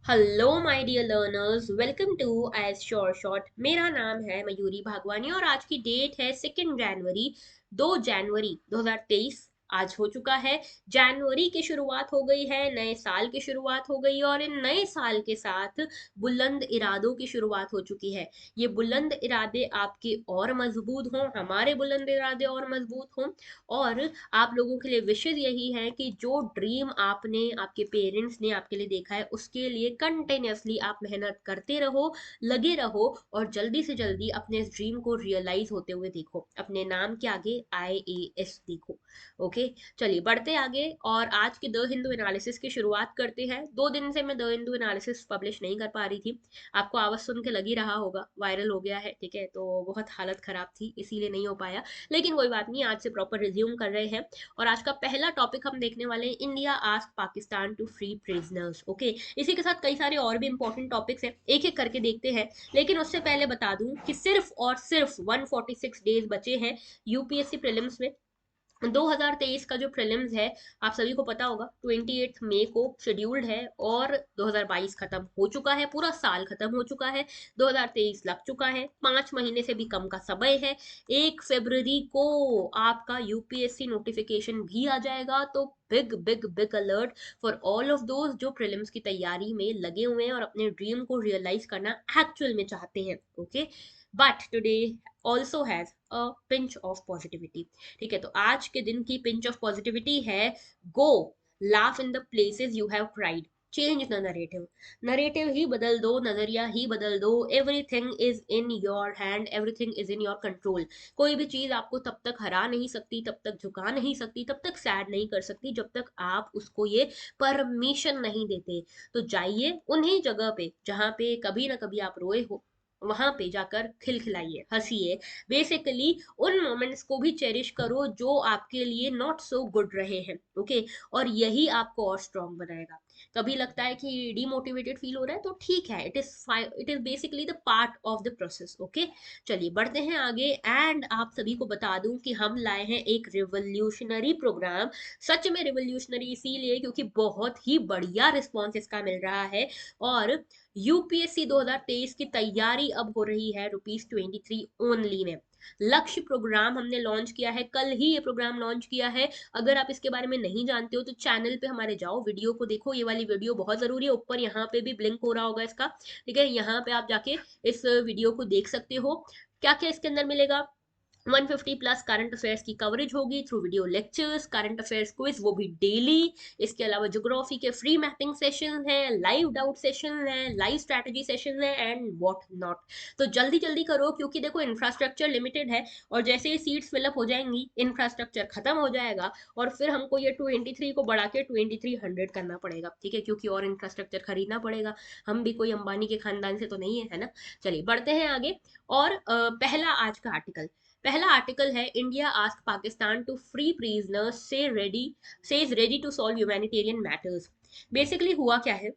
Hello my dear learners, welcome to as sure shot. मेरा नाम है मयूरी भागवानी और आज की डेट है 2 जनवरी। 2 जनवरी 2023 आज हो चुका है। जनवरी की शुरुआत हो गई है, नए साल की शुरुआत हो गई और इन नए साल के साथ बुलंद इरादों की शुरुआत हो चुकी है। ये बुलंद इरादे आपके और मजबूत हों, हमारे बुलंद इरादे और मजबूत हों। और आप लोगों के लिए विशेष यही है कि जो ड्रीम आपने, आपके पेरेंट्स ने आपके लिए देखा है, उसके लिए कंटिन्यूअसली आप मेहनत करते रहो, लगे रहो और जल्दी से जल्दी अपने इस ड्रीम को रियलाइज होते हुए देखो। अपने नाम के आगे IAS देखो। ओके, चलिए बढ़ते आगे और आज के द हिंदू एनालिसिस की शुरुआत करते हैं। 2 दिन से मैं द हिंदू एनालिसिस पब्लिश नहीं कर पा रही थी। आपको आवाज सुन के लग ही रहा होगा, वायरल हो गया है, ठीक है, तो बहुत हालत खराब थी इसीलिए नहीं हो पाया। लेकिन कोई बात नहीं, आज से प्रॉपर रिज्यूम कर रहे हैं। और आज का पहला टॉपिक हम देखने वाले हैं, India ask Pakistan to free prisoners. Okay, इसी के साथ कई सारे और भी इंपॉर्टेंट टॉपिक्स हैं, एक एक करके देखते हैं। लेकिन उससे पहले बता दूं कि सिर्फ और सिर्फ 146 डेज बचे हैं यूपीएससी प्रीलिम्स में। 2023 का जो प्रीलिम्स है, आप सभी को पता होगा, 28 मई को शेड्यूल्ड है और 2022 खत्म हो चुका है, पूरा साल खत्म हो चुका है। 2023 लग चुका है, 5 महीने से भी कम का समय है। 1 फरवरी को आपका यूपीएससी नोटिफिकेशन भी आ जाएगा। तो big big big alert for all of those जो प्रीलिम्स की तैयारी में लगे हुए हैं और अपने ड्रीम को रियलाइज करना एक्चुअल में चाहते हैं। Okay, but today also has a pinch of positivity. ठीक है, तो आज के दिन की पिंच ऑफ पॉजिटिविटी है, go laugh in the places you have pride, change the narrative. Narrative ही बदल दो, नजरिया ही बदल दो। Everything is in your hand, everything is in your control. कोई भी चीज आपको तब तक हरा नहीं सकती, तब तक झुका नहीं सकती, तब तक सैड नहीं कर सकती जब तक आप उसको ये परमिशन नहीं देते। तो जाइए उन्हीं जगह पे जहां पे कभी ना कभी आप रोए हो, वहां पे जाकर खिलखिलाइए, हंसिए। बेसिकली उन मोमेंट्स को भी चेरिश करो जो आपके लिए नॉट सो गुड रहे हैं। ओके, और यही आपको और स्ट्रांग बनाएगा। कभी लगता है कि डिमोटिवेटेड फील हो रहा है तो ठीक है, it is basically the part of the process. Okay, चलिए बढ़ते हैं आगे। एंड आप सभी को बता दूं कि हम लाए हैं एक रिवोल्यूशनरी प्रोग्राम। सच में रिवोल्यूशनरी इसीलिए क्योंकि बहुत ही बढ़िया रिस्पॉन्स इसका मिल रहा है। और यूपीएससी 2023 की तैयारी अब हो रही है ₹23 ओनली में। लक्ष्य प्रोग्राम हमने लॉन्च किया है, कल ही ये प्रोग्राम लॉन्च किया है। अगर आप इसके बारे में नहीं जानते हो तो चैनल पे हमारे जाओ, वीडियो को देखो। ये वाली वीडियो बहुत जरूरी है, ऊपर यहाँ पे भी ब्लिंक हो रहा होगा इसका, ठीक है, यहाँ पे आप जाके इस वीडियो को देख सकते हो। क्या क्या इसके अंदर मिलेगा? 150+ करंट अफेयर्स की कवरेज होगी through video lectures, current affairs quiz वो भी डेली। इसके अलावा ज्योग्राफी के फ्री मैपिंग सेशन है, लाइव डाउट सेशन है, लाइव स्ट्रैटेजी सेशन है एंड व्हाट नॉट। तो जल्दी जल्दी करो क्योंकि देखो इंफ्रास्ट्रक्चर लिमिटेड है और जैसे ही सीट्स फिलअप हो जाएंगी इंफ्रास्ट्रक्चर खत्म हो जाएगा और फिर हमको ये 23 को बढ़ा के 2300 करना पड़ेगा, ठीक है, क्योंकि और इंफ्रास्ट्रक्चर खरीदना पड़ेगा। हम भी कोई अंबानी के खानदान से तो नहीं है, है ना। चलिए बढ़ते हैं आगे। और पहला आज का आर्टिकल, पहला आर्टिकल है, India ask Pakistan to free prisoners says ready to solve humanitarian matters. Basically हुआ क्या है,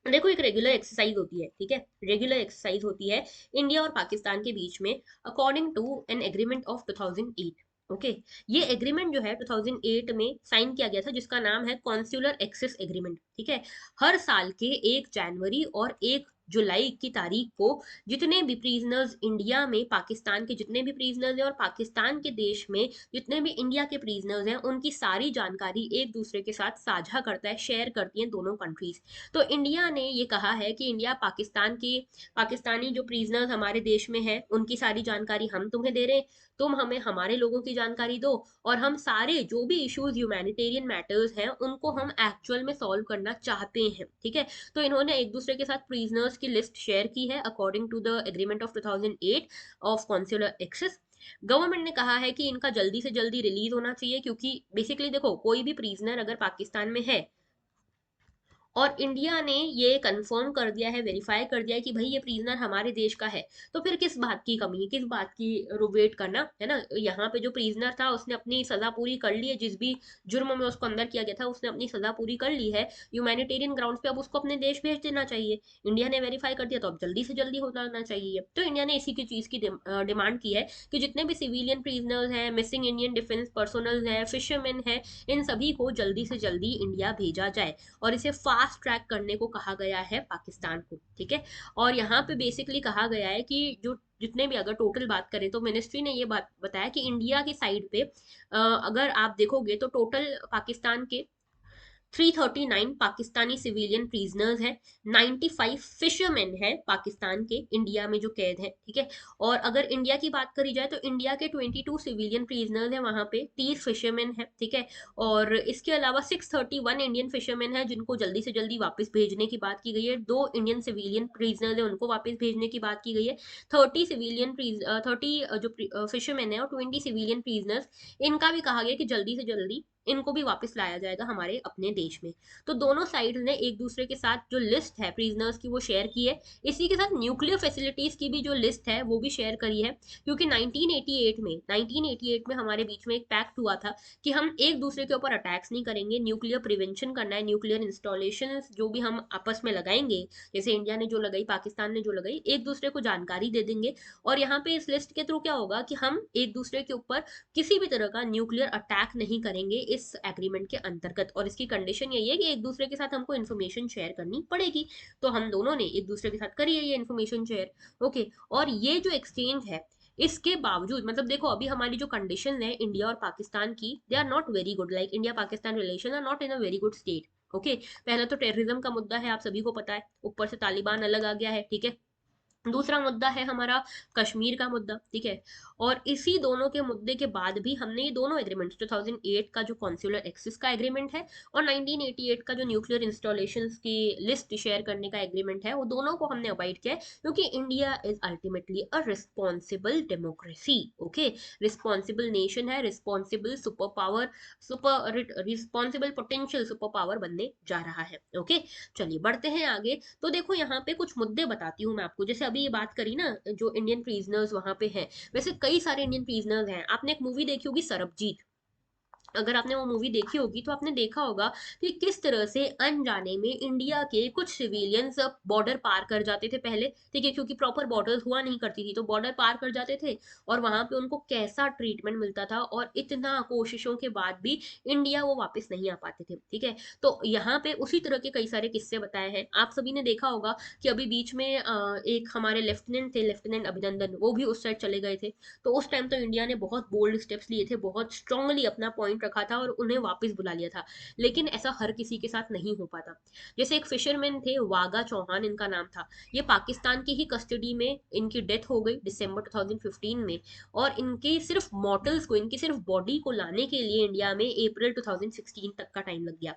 देखो एक रेगुलर एक्सरसाइज होती है, ठीक है, रेगुलर एक्सरसाइज होती है इंडिया और पाकिस्तान के बीच में according to an agreement of 2008। Okay, ये एग्रीमेंट जो है 2008 में साइन किया गया था जिसका नाम है कॉन्सुलर एक्सेस एग्रीमेंट। ठीक है, हर साल के 1 जनवरी और 1 जुलाई की तारीख को जितने भी प्रिजनर्स इंडिया में, पाकिस्तान के जितने भी प्रिजनर्स हैं और पाकिस्तान के देश में जितने भी इंडिया के प्रिजनर्स हैं, उनकी सारी जानकारी एक दूसरे के साथ साझा करता है, शेयर करती हैं दोनों कंट्रीज। तो इंडिया ने ये कहा है कि इंडिया पाकिस्तान की, पाकिस्तानी जो प्रिजनर्स हमारे देश में है उनकी सारी जानकारी हम तुम्हें दे रहे हैं, तुम हमें हमारे लोगों की जानकारी दो और हम सारे जो भी इश्यूज ह्यूमैनिटेरियन मैटर्स हैं उनको हम एक्चुअल में सॉल्व करना चाहते हैं। ठीक है, तो इन्होंने एक दूसरे के साथ प्रिजनर्स की लिस्ट शेयर की है according to the agreement of 2008 of consular access. Government ने कहा है कि इनका जल्दी से जल्दी रिलीज होना चाहिए क्योंकि बेसिकली देखो कोई भी प्रिजनर अगर पाकिस्तान में है और इंडिया ने ये कंफर्म कर दिया है, वेरीफाई कर दिया है कि भाई ये प्रिजनर हमारे देश का है, तो फिर किस बात की कमी है, किस बात की वेट करना, है ना। यहाँ पे जो प्रिजनर था उसने अपनी सजा पूरी कर ली है, जिस भी जुर्म में उसको अंदर किया गया था उसने अपनी सजा पूरी कर ली है ह्यूमैनिटेरियन ग्राउंड पे, अब उसको अपने देश भेज देना चाहिए। इंडिया ने वेरीफाई कर दिया तो अब जल्दी से जल्दी हो जाना चाहिए। तो इंडिया ने इसी की चीज की डिमांड की है कि जितने भी सिविलियन प्रिजनर्स हैं, मिसिंग इंडियन डिफेंस पर्सनल हैं, फिशरमैन हैं, इन सभी को जल्दी से जल्दी इंडिया भेजा जाए और इसे फास्ट ट्रैक करने को कहा गया है पाकिस्तान को, ठीक है। और यहाँ पे बेसिकली कहा गया है कि जो जितने भी, अगर टोटल बात करें तो मिनिस्ट्री ने ये बात बताया कि इंडिया की साइड पे अगर आप देखोगे तो टोटल पाकिस्तान के 339 पाकिस्तानी सिविलियन प्रिजनर्स हैं, 95 फिशरमैन है पाकिस्तान के इंडिया में जो कैद हैं, ठीक है। और अगर इंडिया की बात करी जाए तो इंडिया के 22 सिविलियन प्रिजनर्स हैं वहां पे, 30 फिशरमैन है, ठीक है। और इसके अलावा 631 इंडियन फिशरमैन है जिनको जल्दी से जल्दी वापस भेजने की बात की गई है। 2 इंडियन सिविलियन प्रिजनर्स है उनको वापस भेजने की बात की गई है। 30 जो फिशरमैन है और 20 सिविलियन प्रिजनर्स, इनका भी कहा गया कि जल्दी से जल्दी इनको भी वापस लाया जाएगा हमारे अपने देश में। तो दोनों साइड ने एक दूसरे के साथ जो लिस्ट है प्रिजनर्स की वो शेयर की है। इसी के साथ न्यूक्लियर फैसिलिटीज की भी जो लिस्ट है वो भी शेयर करी है, क्योंकि 1988 में हमारे बीच में एक पैक्ट हुआ था कि हम एक दूसरे के ऊपर अटैक्स नहीं करेंगे, न्यूक्लियर प्रिवेंशन करना है, न्यूक्लियर इंस्टॉलेशन जो भी हम आपस में लगाएंगे, जैसे इंडिया ने जो लगाई, पाकिस्तान ने जो लगाई, एक दूसरे को जानकारी दे देंगे। और यहाँ पे इस लिस्ट के थ्रू क्या होगा कि हम एक दूसरे के ऊपर किसी भी तरह का न्यूक्लियर अटैक नहीं करेंगे इस एग्रीमेंट के अंतर्गत। और इसकी कंडीशन यही है कि एक दूसरे के साथ हमको इन्फॉर्मेशन शेयर करनी पड़ेगी। तो हम दोनों ने एक दूसरे के साथ करी है ये इन्फॉर्मेशन शेयर, ओके। और ये जो एक्सचेंज है, इसके बावजूद मतलब देखो अभी हमारी जो कंडीशन है इंडिया और पाकिस्तान की, they are not very good, like India Pakistan relation are not in a very good state, okay. पहला तो टेररिज्म का मुद्दा है, आप सभी को पता है, ऊपर से तालिबान अलग आ गया है, ठीक है। दूसरा मुद्दा है हमारा कश्मीर का मुद्दा, ठीक है। और इसी दोनों के मुद्दे के बाद भी हमने ये दोनों एग्रीमेंट्स, 2008 का जो कॉन्सुलर एक्सेस का एग्रीमेंट है और 1988 का जो न्यूक्लियर इंस्टॉलेशंस की लिस्ट शेयर करने का एग्रीमेंट है, वो दोनों को हमने अवॉइड किया है, क्योंकि India is ultimately a responsible democracy, okay. Responsible nation है, responsible super power, responsible potential super power बनने जा रहा है, ओके। चलिए बढ़ते हैं आगे। तो देखो यहाँ पे कुछ मुद्दे बताती हूँ मैं आपको, जैसे अभी ये बात करी ना जो इंडियन प्रिजनर्स वहां पे हैं, वैसे कई सारे इंडियन प्रिजनर्स हैं। आपने एक मूवी देखी होगी सरबजीत, अगर आपने वो मूवी देखी होगी तो आपने देखा होगा कि किस तरह से अनजाने में इंडिया के कुछ सिविलियंस बॉर्डर पार कर जाते थे पहले, ठीक है, क्योंकि प्रॉपर बॉर्डर हुआ नहीं करती थी, तो बॉर्डर पार कर जाते थे और वहां पे उनको कैसा ट्रीटमेंट मिलता था, और इतना कोशिशों के बाद भी इंडिया वो वापस नहीं आ पाते थे, ठीक है। तो यहाँ पे उसी तरह के कई सारे किस्से बताए हैं। आप सभी ने देखा होगा कि अभी बीच में एक हमारे लेफ्टिनेंट थे, लेफ्टिनेंट अभिनंदन, वो भी उस साइड चले गए थे। तो उस टाइम तो इंडिया ने बहुत बोल्ड स्टेप्स लिए थे, बहुत स्ट्रांगली अपना पॉइंट रखा था और उन्हें वापस बुला लिया था। लेकिन ऐसा हर किसी के साथ नहीं हो पाता। जैसे एक फिशरमैन थे, वागा चौहान इनका नाम था, ये पाकिस्तान की ही कस्टडी में इनकी डेथ हो गई दिसंबर 2015 में। और इनके सिर्फ मॉर्टल्स को, इनकी सिर्फ बॉडी को लाने के लिए इंडिया में अप्रैल 2016 तक का टाइम लग गया।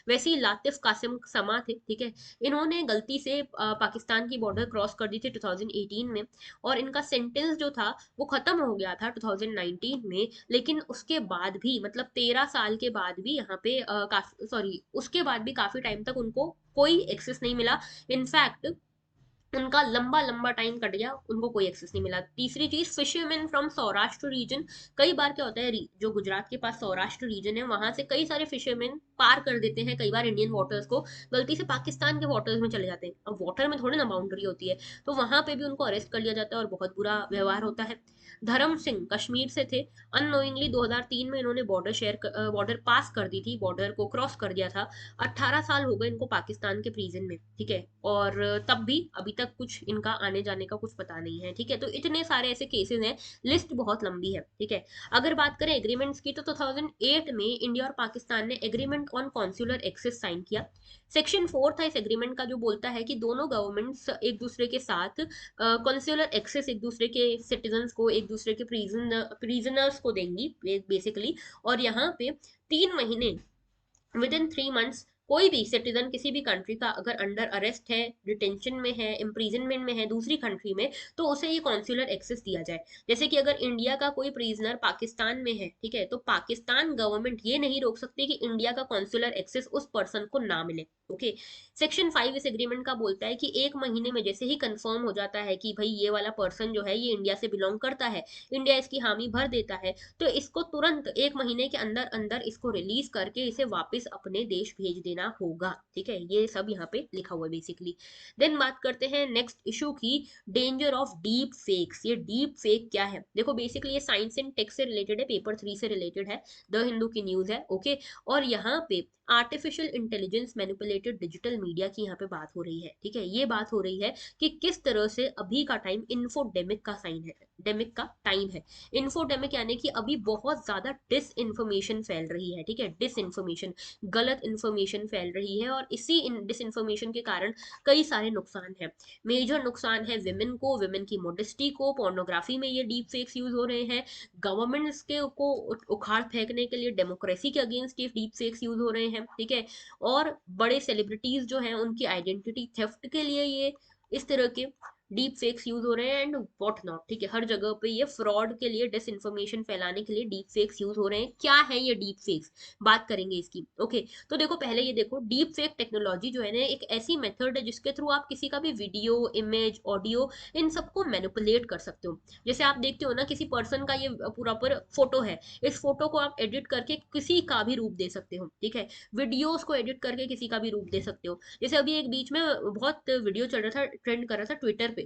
वैसे ही लातिफ कासिम समा थे, ठीक है, इन्होंने गलती से पाकिस्तान की बॉर्डर क्रॉस कर दी थी 2018 में, और इनका सेंटेंस जो था वो खत्म हो गया था 2019 में। लेकिन उसके बाद भी, मतलब 13 साल के बाद भी यहाँ पे काफी, सॉरी, उसके बाद भी काफी टाइम तक उनको कोई एक्सेस नहीं मिला। इनफैक्ट उनका लंबा लंबा टाइम कट गया, उनको कोई एक्सेस नहीं मिला। तीसरी चीज, फिशरमैन फ्रॉम सौराष्ट्र रीजन, कई बार क्या होता है, जो गुजरात के पास सौराष्ट्र रीजन है वहां से कई सारे फिशरमैन पार कर देते हैं कई बार इंडियन वाटर्स को, गलती से पाकिस्तान के वाटर्स में चले जाते हैं। अब वाटर में थोड़ी ना बाउंड्री होती है, तो वहां पे भी उनको अरेस्ट कर लिया जाता है और बहुत बुरा व्यवहार होता है। धर्म सिंह कश्मीर से थे, अननोइंगली 2003 में इन्होंने बॉर्डर पास कर दी थी, बॉर्डर को क्रॉस कर दिया था। 18 साल हो गए इनको पाकिस्तान के प्रिजन में, ठीक है। और तब भी अभी तक कुछ इनका आने जाने का कुछ पता नहीं है, ठीक है। तो इतने सारे ऐसे केसेस हैं, लिस्ट बहुत लंबी है, ठीक है। अगर बात करें एग्रीमेंट्स की तो 2008 में इंडिया और पाकिस्तान ने agreement on consular access sign किया। सेक्शन 4 था इस एग्रीमेंट का, जो बोलता है कि दोनों गवर्नमेंट्स एक दूसरे के साथ कॉन्सुलर एक्सेस एक दूसरे के सिटीजन्स को, एक दूसरे के प्रिजनर्स को देंगी बेसिकली। और यहाँ पे 3 महीने, विद इन 3 मंथ्स, कोई भी सिटीजन किसी भी कंट्री का अगर अंडर अरेस्ट है, डिटेंशन में है, इम्प्रीजनमेंट में है दूसरी कंट्री में, तो उसे ये कॉन्सुलर एक्सेस दिया जाए। जैसे कि अगर इंडिया का कोई प्रिजनर पाकिस्तान में है, ठीक है, तो पाकिस्तान गवर्नमेंट ये नहीं रोक सकती कि इंडिया का कॉन्सुलर एक्सेस उस पर्सन को ना मिले, ओके। सेक्शन 5 इस एग्रीमेंट का बोलता है कि 1 महीने में जैसे ही कंफर्म हो जाता है कि भाई ये वाला पर्सन जो है ये इंडिया से बिलोंग करता है, इंडिया इसकी हामी भर देता है, तो इसको तुरंत 1 महीने के अंदर अंदर इसको रिलीज करके इसे वापस अपने देश भेज देना देना होगा, ठीक है, ये सब यहाँ पे लिखा हुआ है बेसिकली। देन बात करते हैं नेक्स्ट इशू की, डेंजर ऑफ डीप फेक्स। ये डीप फेक क्या है, देखो बेसिकली ये साइंस एंड टेक से रिलेटेड है, पेपर 3 से रिलेटेड है, द हिंदू की न्यूज है, ओके। और यहाँ पे artificial intelligence manipulated digital media की यहाँ पे बात हो रही है, ठीक है, ये बात हो रही है कि किस तरह से अभी का टाइम इन्फोडेमिक का साइन है, डेमिक का टाइम है। इन्फोडेमिक यानी कि अभी बहुत ज्यादा डिस इन्फॉर्मेशन फैल रही है, ठीक है, डिस इन्फॉर्मेशन, गलत इन्फॉर्मेशन फैल रही है, और इसी डिस इन्फॉर्मेशन के कारण कई सारे नुकसान हैं। मेजर नुकसान है विमेन को, विमेन की मोडेस्टी को, पोर्नोग्राफी में ये डीप फेक्स यूज हो रहे हैं, गवर्नमेंट्स के को उखाड़ फेंकने के लिए डेमोक्रेसी के अगेंस्ट ये डीप फेक्स यूज हो रहे हैं, ठीक है, और बड़े सेलिब्रिटीज जो हैं उनकी आइडेंटिटी थेफ्ट के लिए ये इस तरह के डीप फेक्स यूज हो रहे हैं एंड व्हाट नॉट, ठीक है, हर जगह पे ये फ्रॉड के लिए, डिस इन्फॉर्मेशन फैलाने के लिए डीप फेक्स यूज हो रहे हैं। क्या है ये डीप फेक्स, बात करेंगे इसकी, ओके। तो देखो पहले ये देखो, डीप फेक टेक्नोलॉजी जो है ना एक ऐसी मेथड है जिसके थ्रू आप किसी का भी वीडियो, इमेज, ऑडियो, इन सबको मैनिपुलेट कर सकते हो। जैसे आप देखते हो ना किसी पर्सन का ये पूरा पर फोटो है, इस फोटो को आप एडिट करके किसी का भी रूप दे सकते हो, ठीक है, वीडियोस को एडिट करके किसी का भी रूप दे सकते हो। जैसे अभी एक बीच में बहुत वीडियो चल रहा था, ट्रेंड कर रहा था ट्विटर पे,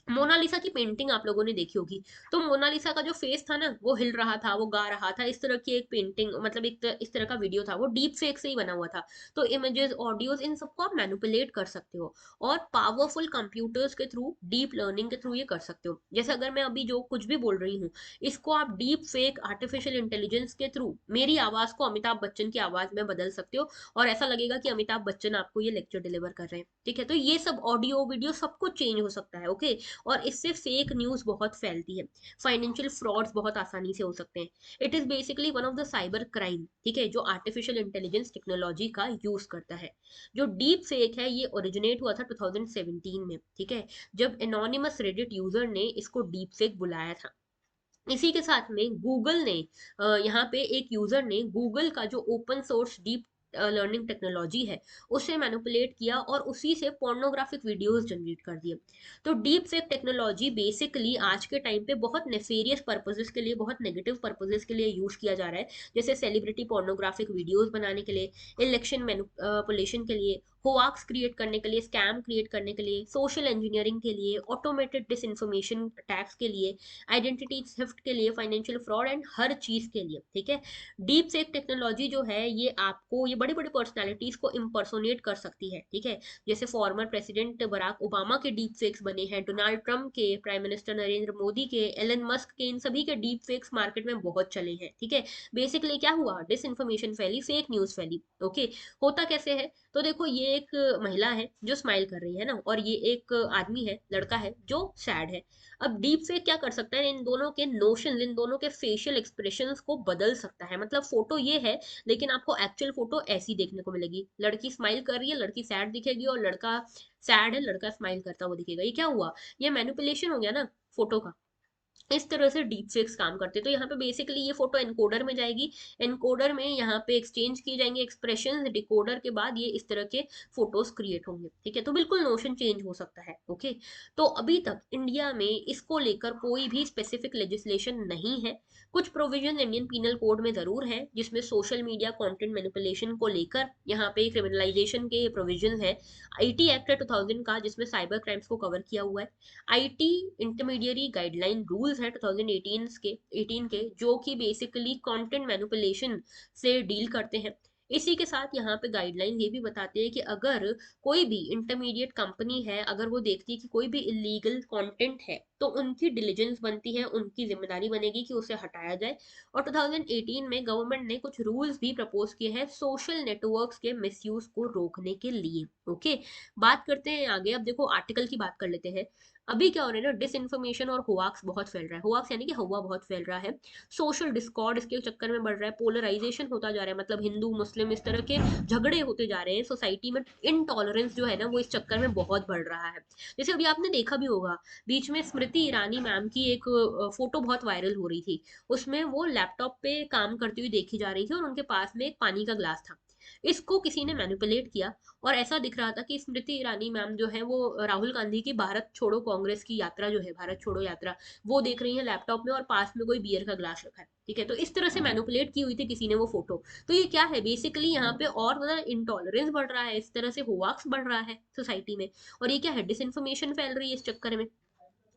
मोनालिसा की पेंटिंग आप लोगों ने देखी होगी। तो मोनालिसा का जो फेस था ना वो हिल रहा था, वो गा रहा था, इस तरह की एक पेंटिंग, मतलब इस तरह का वीडियो था, वो डीप फेक से ही बना हुआ था। तो इमेजेस, ऑडियोज, इन सबको आप मैनिपुलेट कर सकते हो, और पावरफुल कंप्यूटर्स के थ्रू, डीप लर्निंग के थ्रू ये कर सकते हो। जैसे अगर मैं अभी जो कुछ भी बोल रही हूँ, इसको आप डीप फेक आर्टिफिशियल इंटेलिजेंस के थ्रू मेरी आवाज को अमिताभ बच्चन की आवाज में बदल सकते हो, और ऐसा लगेगा कि अमिताभ बच्चन आपको ये लेक्चर डिलीवर कर रहे हैं, ठीक है। तो ये सब ऑडियो वीडियो सब कुछ चेंज हो सकता है, ओके। और इससे फेक न्यूज बहुत फैलती है, फाइनेंशियल फ्रॉड्स बहुत आसानी से हो सकते हैं। It is basically one of the cyber crime, ठीक है, जो आर्टिफिशियल इंटेलिजेंस टेक्नोलॉजी का यूज करता है। जो डीप फेक है ये ओरिजिनेट हुआ था 2017 में, ठीक है, जब एनोनिमस रेडिट यूजर ने इसको डीप फेक बुलाया था। इसी के साथ में गूगल ने, यहाँ पे एक यूजर ने गूगल का जो open source deep learning technology है उसे मैनिपुलेट किया और उसी से पोर्नोग्राफिक वीडियोस जनरेट कर दिए। तो डीप फेक टेक्नोलॉजी बेसिकली आज के टाइम पे बहुत नेफेरियस पर्पसेस के लिए, बहुत नेगेटिव पर्पसेस के लिए यूज किया जा रहा है। जैसे सेलिब्रिटी पोर्नोग्राफिक वीडियोस बनाने के लिए, इलेक्शन मैनिपुलेशन के लिए, होवाक्स क्रिएट करने के लिए, स्कैम क्रिएट करने के लिए, सोशल इंजीनियरिंग के लिए, ऑटोमेटेड डिस इन्फॉर्मेशन अटैक्स के लिए, आइडेंटिटी थेफ्ट के लिए, फाइनेंशियल फ्रॉड एंड हर चीज के लिए, ठीक है। डीप फेक टेक्नोलॉजी जो है ये आपको, ये बड़ी बड़ी पर्सनालिटीज को इम्पर्सोनेट कर सकती है, ठीक है। जैसे फॉर्मर प्रेसिडेंट बराक ओबामा के डीप फेक्स बने हैं, डोनाल्ड ट्रंप के, प्राइम मिनिस्टर नरेंद्र मोदी के, एलन मस्क के, इन सभी के डीप फेक्स मार्केट में बहुत चले हैं, ठीक है। बेसिकली क्या हुआ, डिस इन्फॉर्मेशन फैली, फेक न्यूज फैली, ओके। होता कैसे है, तो देखो ये एक महिला है जो स्माइल कर रही है ना, और ये एक आदमी है, लड़का है जो सैड है। अब डीप फेक क्या कर सकता है, इन दोनों के नोशन, इन दोनों के फेशियल एक्सप्रेशंस को बदल सकता है। मतलब फोटो ये है, लेकिन आपको एक्चुअल फोटो ऐसी देखने को मिलेगी, लड़की स्माइल कर रही है, लड़की सैड दिखेगी, और लड़का सैड है, लड़का स्माइल करता हुआ दिखेगा। ये क्या हुआ, ये मैनिपुलेशन हो गया ना फोटो का। इस तरह से डीप फेक्स काम करते हैं। तो यहाँ पे बेसिकली ये फोटो एनकोडर में जाएगी, एनकोडर में यहाँ पे एक्सचेंज किए जाएंगे एक्सप्रेशन, डिकोडर के बाद ये इस तरह के फोटोज क्रिएट होंगे, ठीक है। तो बिल्कुल नोशन चेंज हो सकता है, ओके। तो अभी तक इंडिया में इसको लेकर कोई भी स्पेसिफिक लेजिस्लेशन नहीं है। कुछ प्रोविजन इंडियन पीनल कोड में जरूर है, जिसमें सोशल मीडिया कंटेंट मैनिपुलेशन को लेकर यहाँ पे क्रिमिनलाइजेशन के प्रोविजन है। आईटी एक्ट है 2000 का, जिसमें साइबर क्राइम्स को कवर किया हुआ है। आईटी इंटरमीडियरी गाइडलाइन रूल्स है 2018 के, जो कि बेसिकली कंटेंट मैनिपुलेशन से डील करते हैं। इसी के साथ यहाँ पे गाइडलाइन ये भी बताते हैं कि अगर कोई भी इंटरमीडिएट कंपनी है, अगर वो देखती है कि कोई भी इलीगल कंटेंट है, तो उनकी डिलीजेंस बनती है, उनकी जिम्मेदारी बनेगी कि उसे हटाया जाए। और 2018 में गवर्नमेंट ने कुछ रूल्स भी प्रपोज किए हैं सोशल नेटवर्क्स के मिसयूज को रोकने के लिए, ओके। बात करते हैं आगे, अब देखो आर्टिकल की बात कर लेते हैं। अभी क्या हो रहा है ना, डिस इन्फॉर्मेशन और होवाक्स बहुत फैल रहा है, होवाक्स यानी कि हवा बहुत फैल रहा है। सोशल डिस्कॉर्ड इसके चक्कर में बढ़ रहा है, पोलराइजेशन होता जा रहा है, मतलब हिंदू मुस्लिम इस तरह के झगड़े होते जा रहे हैं सोसाइटी में। इनटॉलरेंस जो है ना वो इस चक्कर में बहुत बढ़ रहा है। जैसे अभी आपने देखा भी होगा, बीच में स्मृति ईरानी मैम की एक फोटो बहुत वायरल हो रही थी। उसमें वो लैपटॉप पे काम करती हुई देखी जा रही थी और उनके पास में एक पानी का ग्लास था। इसको किसी ने मैनिपुलेट किया और ऐसा दिख रहा था कि स्मृति ईरानी मैम जो है वो राहुल गांधी की भारत छोड़ो कांग्रेस की यात्रा जो है, भारत छोड़ो यात्रा, वो देख रही है लैपटॉप में और पास में कोई बियर का ग्लास रखा है। ठीक है, तो इस तरह से मैनिपुलेट की हुई थी किसी ने वो फोटो। तो ये क्या है बेसिकली, यहाँ पे और ज्यादा इंटॉलरेंस बढ़ रहा है, इस तरह से होवाक्स बढ़ रहा है सोसाइटी में। और ये क्या है, डिसइंफॉर्मेशन फैल रही है इस चक्कर में।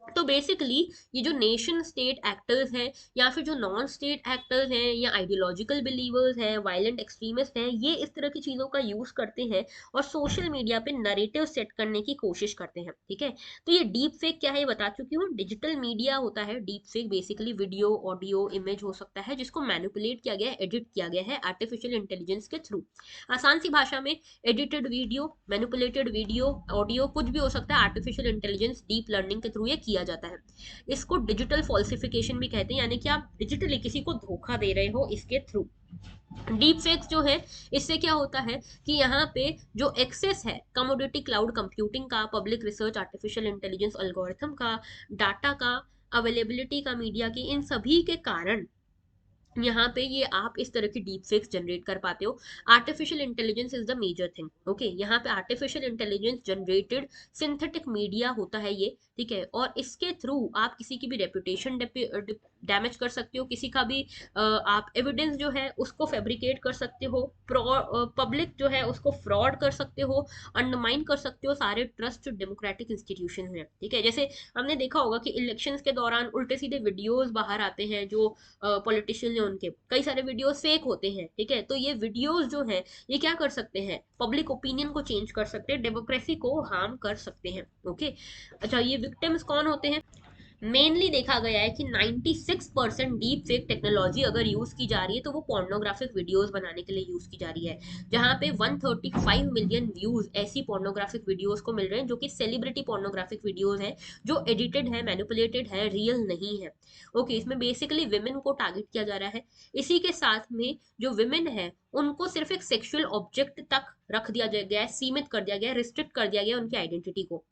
तो बेसिकली ये जो नेशन स्टेट एक्टर्स हैं या फिर जो नॉन स्टेट एक्टर्स हैं या आइडियोलॉजिकल बिलीवर्स हैं, वायलेंट एक्सट्रीमिस्ट हैं, ये इस तरह की चीज़ों का यूज़ करते हैं और सोशल मीडिया पे नरेटिव सेट करने की कोशिश करते हैं। ठीक है, तो ये डीप फेक क्या है ये बता चुकी हूँ। डिजिटल मीडिया होता है deep fake, basically video, audio, image हो सकता है जिसको मैनिपुलेट किया गया है, एडिट किया गया है आर्टिफिशियल इंटेलिजेंस के थ्रू। आसान सी भाषा में, edited video, manipulated video, audio, कुछ भी हो सकता है, आर्टिफिशियल इंटेलिजेंस डीप लर्निंग के थ्रू ये किया जाता है। इसको डिजिटल फॉल्सिफिकेशन भी कहते हैं, यानी कि आप डिजिटली किसी को धोखा दे रहे हो इसके थ्रू। डीप फेक्स जो है, इससे क्या होता है कि यहाँ पे जो एक्सेस है कमोडिटी क्लाउड कंप्यूटिंग का, public research, artificial intelligence algorithm का, डाटा का, अवेलेबिलिटी का, मीडिया की, इन सभी के कारण यहाँ पे ये आप इस तरह की डीप फेक्स जनरेट कर पाते हो। Artificial intelligence is the major thing. Okay, यहाँ पे artificial intelligence generated synthetic media होता है ये। ठीक है, और इसके थ्रू आप किसी की भी रेपुटेशन डैमेज कर सकते हो, किसी का भी आप एविडेंस जो है उसको फैब्रिकेट कर सकते हो, पब्लिक जो है उसको फ्रॉड कर सकते हो, अंडरमाइन कर सकते हो सारे ट्रस्ट डेमोक्रेटिक इंस्टीट्यूशन में। ठीक है, जैसे हमने देखा होगा कि इलेक्शंस के दौरान उल्टे सीधे वीडियोस बाहर आते हैं जो पॉलिटिशियन, उनके कई सारे वीडियोस फेक होते हैं। ठीक है, तो ये वीडियोस जो हैं ये क्या कर सकते हैं, पब्लिक ओपिनियन को चेंज कर सकते हैं, डेमोक्रेसी को हार्म कर सकते हैं। ओके, अच्छा ये विक्टिम्स कौन होते हैं? मेनली देखा गया है कि 96% डीप फेक टेक्नोलॉजी अगर यूज की जा रही है तो वो पोर्नोग्राफिक वीडियोस बनाने के लिए यूज की जा रही है, जहां पे 135 मिलियन व्यूज ऐसी पोर्नोग्राफिक वीडियोस को मिल रहे हैं जो कि सेलिब्रिटी पोर्नोग्राफिक वीडियोस हैं, जो एडिटेड है, मैनिपुलेटेड है, रियल नहीं है। ओके, इसमें बेसिकली विमेन को टारगेट किया जा रहा है। इसी के साथ में जो विमेन है उनको सिर्फ एक सेक्सुअल ऑब्जेक्ट तक रख दिया गया है, सीमित कर दिया गया है, रिस्ट्रिक्ट कर दिया गया है उनकी आइडेंटिटी को।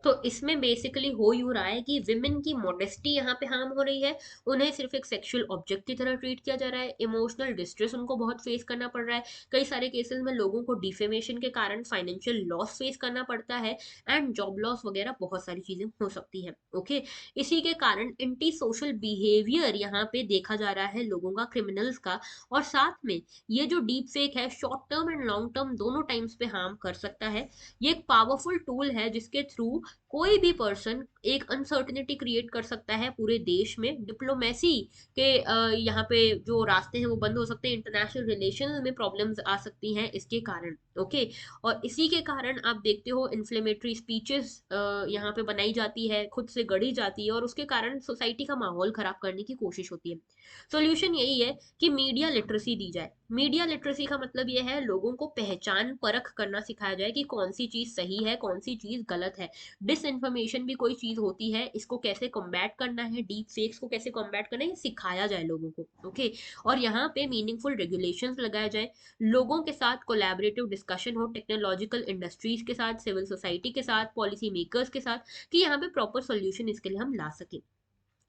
तो इसमें बेसिकली हो यूं रहा है कि विमेन की मॉडेस्टी यहाँ पे हार्म हो रही है, उन्हें सिर्फ एक सेक्सुअल ऑब्जेक्ट की तरह ट्रीट किया जा रहा है, इमोशनल डिस्ट्रेस उनको बहुत फेस करना पड़ रहा है, कई सारे केसेस में लोगों को डिफेमेशन के कारण फाइनेंशियल लॉस फेस करना पड़ता है, एंड जॉब लॉस वगैरह बहुत सारी चीजें हो सकती है। ओके, इसी के कारण एंटी सोशल बिहेवियर यहाँ पे देखा जा रहा है लोगों का, क्रिमिनल्स का। और साथ में ये जो डीप फेक है short term and long term दोनों टाइम्स पे हार्म कर सकता है। ये एक पावरफुल टूल है जिसके थ्रू कोई भी पर्सन एक अनसर्टेनिटी क्रिएट कर सकता है पूरे देश में, डिप्लोमेसी के यहाँ पे जो रास्ते हैं वो बंद हो सकते हैं, इंटरनेशनल रिलेशन में प्रॉब्लम्स आ सकती हैं इसके कारण। ओके, और इसी के कारण आप देखते हो इन्फ्लेमेटरी स्पीचेस यहाँ पे बनाई जाती है, खुद से गढ़ी जाती है, और उसके कारण सोसाइटी का माहौल खराब करने की कोशिश होती है। सोल्यूशन यही है कि मीडिया लिटरेसी दी जाए। मीडिया लिटरेसी का मतलब यह है लोगों को पहचान परख करना सिखाया जाए कि कौन सी चीज सही है, कौन सी चीज गलत है। डिस इन्फॉर्मेशन भी कोई चीज होती है, इसको कैसे कॉम्बैट करना है, डीप फेक्स को कैसे कॉम्बैट करना है, ये सिखाया जाए लोगों को। ओके, और यहाँ पे मीनिंगफुल रेगुलेशंस लगाया जाए, लोगों के साथ कोलैबोरेटिव डिस्कशन हो, टेक्नोलॉजिकल इंडस्ट्रीज के साथ, सिविल सोसाइटी के साथ, पॉलिसी मेकर्स के साथ, कि यहाँ पे प्रॉपर सोल्यूशन इसके लिए हम ला सकें।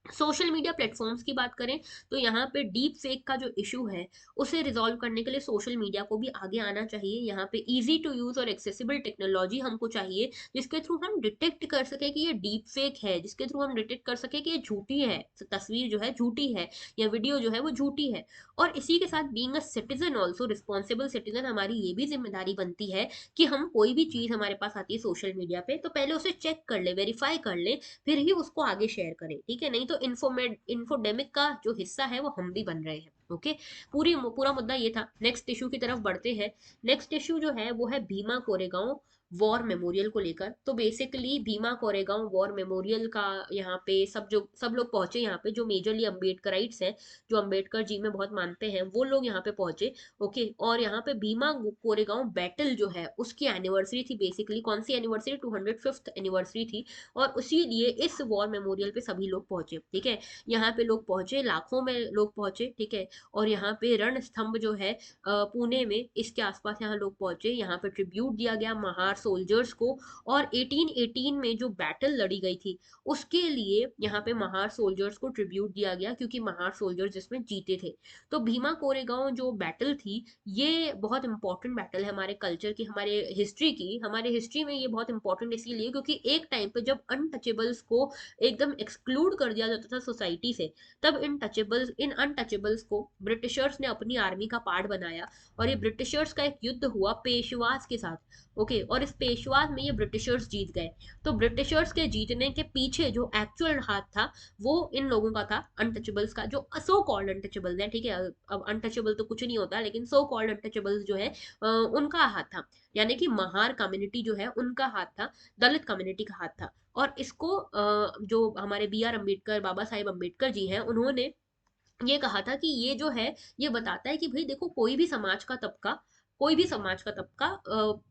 सोशल मीडिया प्लेटफॉर्म्स की बात करें तो यहाँ पे डीप फेक का जो इशू है उसे रिजॉल्व करने के लिए सोशल मीडिया को भी आगे आना चाहिए। यहाँ पे इजी टू यूज और एक्सेसिबल टेक्नोलॉजी हमको चाहिए जिसके थ्रू हम डिटेक्ट कर सके कि ये डीप फेक है, जिसके थ्रू हम डिटेक्ट कर सके कि ये झूठी है, तस्वीर जो है झूठी है या वीडियो जो है वो झूठी है। और इसी के साथ being a citizen, also responsible citizen, हमारी ये भी जिम्मेदारी बनती है कि हम कोई भी चीज हमारे पास आती है सोशल मीडिया पे तो पहले उसे चेक कर ले, वेरीफाई कर ले, फिर ही उसको आगे शेयर करें। ठीक है, नहीं तो इन्फोडेमिक का जो हिस्सा है वो हम भी बन रहे हैं। ओके, पूरा मुद्दा ये था। नेक्स्ट इशू की तरफ बढ़ते हैं। नेक्स्ट इशू जो है वो है भीमा कोरेगांव वॉर मेमोरियल को लेकर। तो basically Bhima Koregaon war memorial का यहाँ पे सब लोग पहुंचे, यहाँ पे जो मेजरली अम्बेडकराइट्स हैं, जो अम्बेडकर जी में बहुत मानते हैं, वो लोग यहाँ पे पहुंचे। ओके, और यहाँ पे भीमा कोरेगांव बैटल जो है उसकी एनिवर्सरी थी। बेसिकली कौन सी एनिवर्सरी, 205th एनिवर्सरी थी, और उसी लिए इस वॉर मेमोरियल पे सभी लोग पहुंचे। ठीक है, यहाँ पे लोग पहुंचे, लाखों में लोग पहुंचे। ठीक है, और यहाँ पे रणस्तंभ जो है पुणे में, इसके आसपास यहाँ लोग पहुंचे, यहाँ पे ट्रिब्यूट दिया गया महार सोल्जर्स को। और 1818 में जो बैटल लड़ी गई थी उसके लिए यहाँ पे महार सोल्जर्स को ट्रिब्यूट दिया गया, क्योंकि महार सोल्जर्स जिसमें जीते थे। तो भीमा कोरेगांव जो बैटल थी, ये बहुत इंपॉर्टेंट बैटल है हमारे कल्चर की, हमारे हिस्ट्री की। हमारे हिस्ट्री में ये बहुत इंपॉर्टेंट इसीलिए क्योंकि एक टाइम पे जब अनटचेबल्स को एकदम एक्सक्लूड कर दिया जाता था सोसाइटी से, तब इन अनटचेबल्स को ब्रिटिशर्स ने अपनी आर्मी का पार्ट बनाया। और ये ब्रिटिशर्स का एक युद्ध हुआ पेशवाज के साथ। ओके, और इस पेशवाज में ये ब्रिटिशर्स जीत गए। तो ब्रिटिशर्स के जीतने के पीछे जो एक्चुअल हाथ था वो इन लोगों का था, अनटचेबल्स का, जो सो कॉल्ड अनटचेबल्स है। ठीक है, अब अनटचेबल तो कुछ नहीं होता, लेकिन सो कॉल्ड अनटचेबल्स जो है उनका हाथ था, यानी कि महार कम्युनिटी जो है उनका हाथ था, दलित कम्युनिटी का हाथ था। और इसको जो हमारे बी आर अम्बेडकर, बाबा साहेब अम्बेडकर जी हैं, उन्होंने ये कहा था कि ये जो है ये बताता है कि भाई देखो, कोई भी समाज का तबका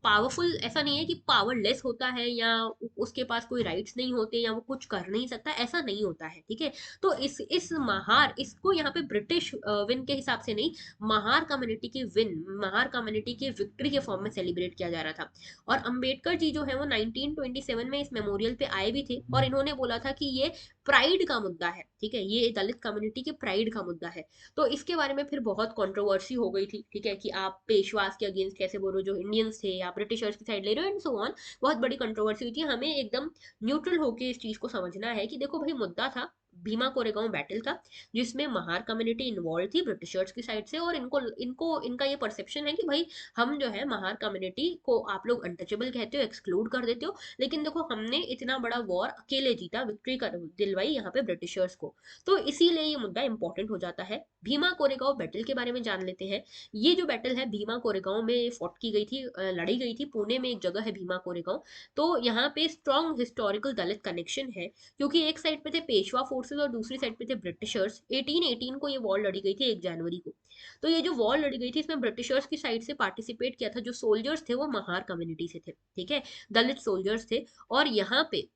पावरफुल ऐसा नहीं है कि पावरलेस होता है, या उसके पास कोई राइट्स नहीं होते, या वो कुछ कर नहीं सकता, ऐसा नहीं होता है। ठीक है, तो इस महार, इसको यहाँ पे ब्रिटिश विन के हिसाब से नहीं, महार कम्युनिटी की विक्ट्री के फॉर्म में सेलिब्रेट किया जा रहा था। और अंबेडकर जी जो है वो 1927 में इस मेमोरियल पे आए भी थे, और इन्होंने बोला था कि ये प्राइड का मुद्दा है। ठीक है, ये दलित कम्युनिटी के प्राइड का मुद्दा है। तो इसके बारे में फिर बहुत कंट्रोवर्सी हो गई थी। ठीक है, कि आप पेशवास के अगेंस्ट कैसे बोल रहे हो, जो इंडियंस थे, या ब्रिटिशर्स की साइड ले रहे हो, एंड सो ऑन। बहुत बड़ी कंट्रोवर्सी हुई थी। हमें एकदम न्यूट्रल होके इस चीज को समझना है कि देखो भाई, मुद्दा था भीमा कोरेगांव बैटल का, जिसमें महार कम्युनिटी इन्वॉल्व थी ब्रिटिशर्स की साइड से। और इनको इनको इनका ये परसेप्शन है कि भाई, हम जो है महार कम्युनिटी को आप लोग अनटचेबल कहते हो, एक्सक्लूड कर देते हो, लेकिन देखो हमने इतना बड़ा वॉर अकेले जीता, विक्ट्री कर दिलवाई यहाँ पे ब्रिटिशर्स को। तो इसीलिए ये मुद्दा इंपॉर्टेंट हो जाता है। भीमा कोरेगांव बैटल के बारे में जान लेते हैं। ये जो बैटल है भीमा कोरेगांव में फॉट की गई थी, लड़ी गई थी। पुणे में एक जगह है भीमा कोरेगांव। तो यहाँ पे स्ट्रॉन्ग हिस्टोरिकल दलित कनेक्शन है, क्योंकि एक साइड पे थे पेशवा फोर्सेस और दूसरी साइड पे थे ब्रिटिशर्स। 1818 को ये वॉर लड़ी गई थी, 1 जनवरी को। तो ये जो वॉर लड़ी गई थी, इसमें ब्रिटिशर्स की साइड से पार्टिसिपेट किया था, जो सोल्जर्स थे वो महार कम्युनिटी से थे। ठीक है, दलित सोल्जर्स थे। और यहाँ पे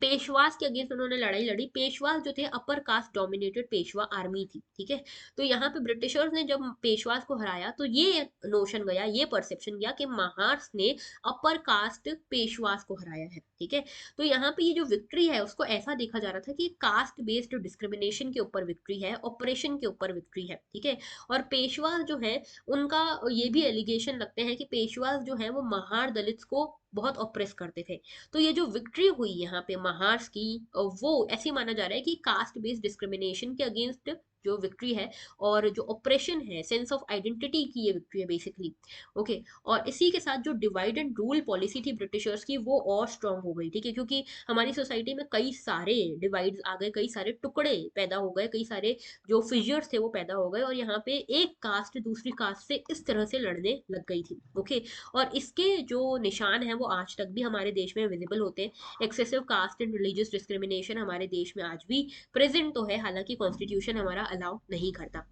पेशवास के अगेंस्ट उन्होंने लड़ाई लड़ी। पेशवास जो थे upper caste dominated Peshwa army थी। ठीक है, तो यहाँ पे ब्रिटिशर्स ने जब पेशवास को हराया, तो ये नोशन गया, ये परसेप्शन गया कि महार्स ने अपर कास्ट पेशवास को हराया है। ठीक है, तो यहाँ पे ये जो विक्ट्री है उसको ऐसा देखा जा रहा था कि कास्ट बेस्ड डिस्क्रिमिनेशन के ऊपर विक्ट्री है, ऑपरेशन के ऊपर विक्ट्री है। ठीक है, और पेशवास जो है उनका ये भी एलिगेशन लगते हैं कि पेशवास जो है वो महार दलित्स को बहुत ऑप्रेस करते थे। तो ये जो विक्ट्री हुई यहाँ पे महार्स की, वो ऐसी माना जा रहा है कि कास्ट बेस्ड डिस्क्रिमिनेशन के अगेंस्ट जो विक्ट्री है, और जो ऑपरेशन है, सेंस ऑफ आइडेंटिटी की ये विक्ट्री है बेसिकली। ओके, और इसी के साथ जो डिवाइड एंड रूल पॉलिसी थी ब्रिटिशर्स की, वो और स्ट्रांग हो गई। ठीक है, क्योंकि हमारी सोसाइटी में कई सारे डिवाइड्स आ गए, कई सारे टुकड़े पैदा हो गए, कई सारे जो फिजर्स थे वो पैदा हो गए, और यहाँ पे एक कास्ट दूसरी कास्ट से इस तरह से लड़ने लग गई थी। ओके, और इसके जो निशान हैं वो आज तक भी हमारे देश में विजिबल होते हैं। Excessive caste and religious discrimination हमारे देश में आज भी प्रेजेंट तो है, हालांकि कॉन्स्टिट्यूशन हमारा अलाउ नहीं करता।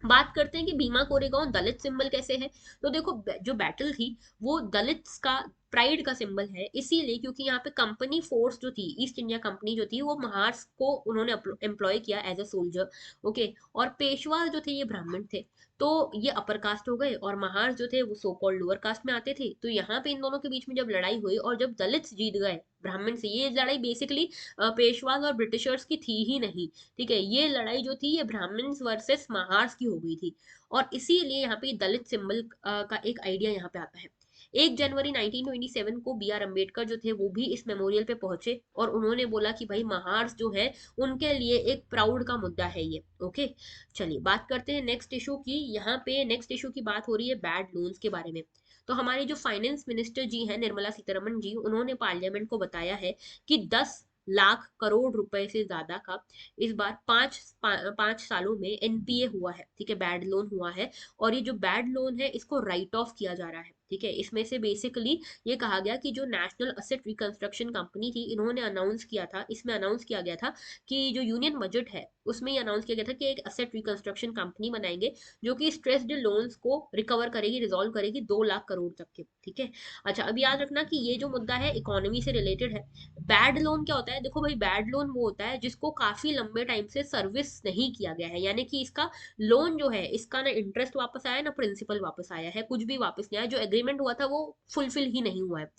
बात करते हैं कि भीमा कोरेगांव दलित सिंबल कैसे है। तो देखो, जो बैटल थी वो दलित्स का प्राइड का सिंबल है, इसीलिए क्योंकि यहाँ पे कंपनी फोर्स जो थी, ईस्ट इंडिया कंपनी जो थी, वो महार्स को उन्होंने एम्प्लॉय किया एज अ सोल्जर। ओके, और पेशवा जो थे ये ब्राह्मण थे, तो ये अपर कास्ट हो गए, और महार जो थे वो सो कॉल्ड लोअर कास्ट में आते थे। तो यहाँ पे इन दोनों के बीच में जब लड़ाई हुई, और जब दलित जीत गए ब्राह्मण से, ये लड़ाई बेसिकली पेशवाज और ब्रिटिशर्स की थी ही नहीं। ठीक है, ये लड़ाई जो थी ये ब्राह्मण्स वर्सेस महार्स की हो गई थी। और इसीलिए यहाँ पे दलित सिंबल का एक आइडिया यहाँ पे आता है। 1 जनवरी 1927 को बी आर अम्बेडकर जो थे वो भी इस मेमोरियल पे पहुंचे, और उन्होंने बोला कि भाई महार्स जो है उनके लिए एक प्राउड का मुद्दा है ये। ओके, चलिए बात करते हैं नेक्स्ट इशू की। यहाँ पे नेक्स्ट इशू की बात हो रही है बैड लोन्स के बारे में। तो हमारे जो फाइनेंस मिनिस्टर जी हैं, निर्मला सीतारमण जी, उन्होंने पार्लियामेंट को बताया है कि 10 लाख करोड़ रुपए से ज्यादा का इस बार 5 सालों में एनपीए हुआ है। ठीक है, बैड लोन हुआ है, और ये जो बैड लोन है इसको राइट ऑफ किया जा रहा है। ठीक है। इसमें से बेसिकली ये कहा गया कि जो नेशनल असेट रिकंस्ट्रक्शन कंपनी थी, इन्होंने अनाउंस किया था, इसमें अनाउंस किया गया था कि जो यूनियन बजट है उसमें ये अनाउंस किया गया था कि एक असेट रिकंस्ट्रक्शन कंपनी बनाएंगे जो कि स्ट्रेस्ड लोन्स को रिकवर करेगी, रिजॉल्व करेगी 2 लाख करोड़ तक के। ठीक है। अच्छा, अब याद रखना कि ये जो मुद्दा है इकोनॉमी से रिलेटेड है। बैड लोन क्या होता है? देखो भाई, बैड लोन वो होता है जिसको काफी लंबे टाइम से सर्विस नहीं किया गया है, यानी कि इसका लोन जो है, इसका ना इंटरेस्ट वापस आया ना प्रिंसिपल वापस आया है, कुछ भी वापस नहीं आया, जो एग्रीमेंट हुआ था वो फुलफिल ही नहीं हुआ है।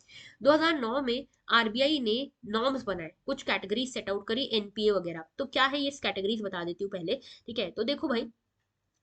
2009 में आरबीआई ने नॉर्म्स बनाए, कुछ कैटेगरीज सेट आउट करी, एनपीए वगैरह। तो क्या है ये कैटेगरीज बता देती हूँ पहले। ठीक है, तो देखो भाई,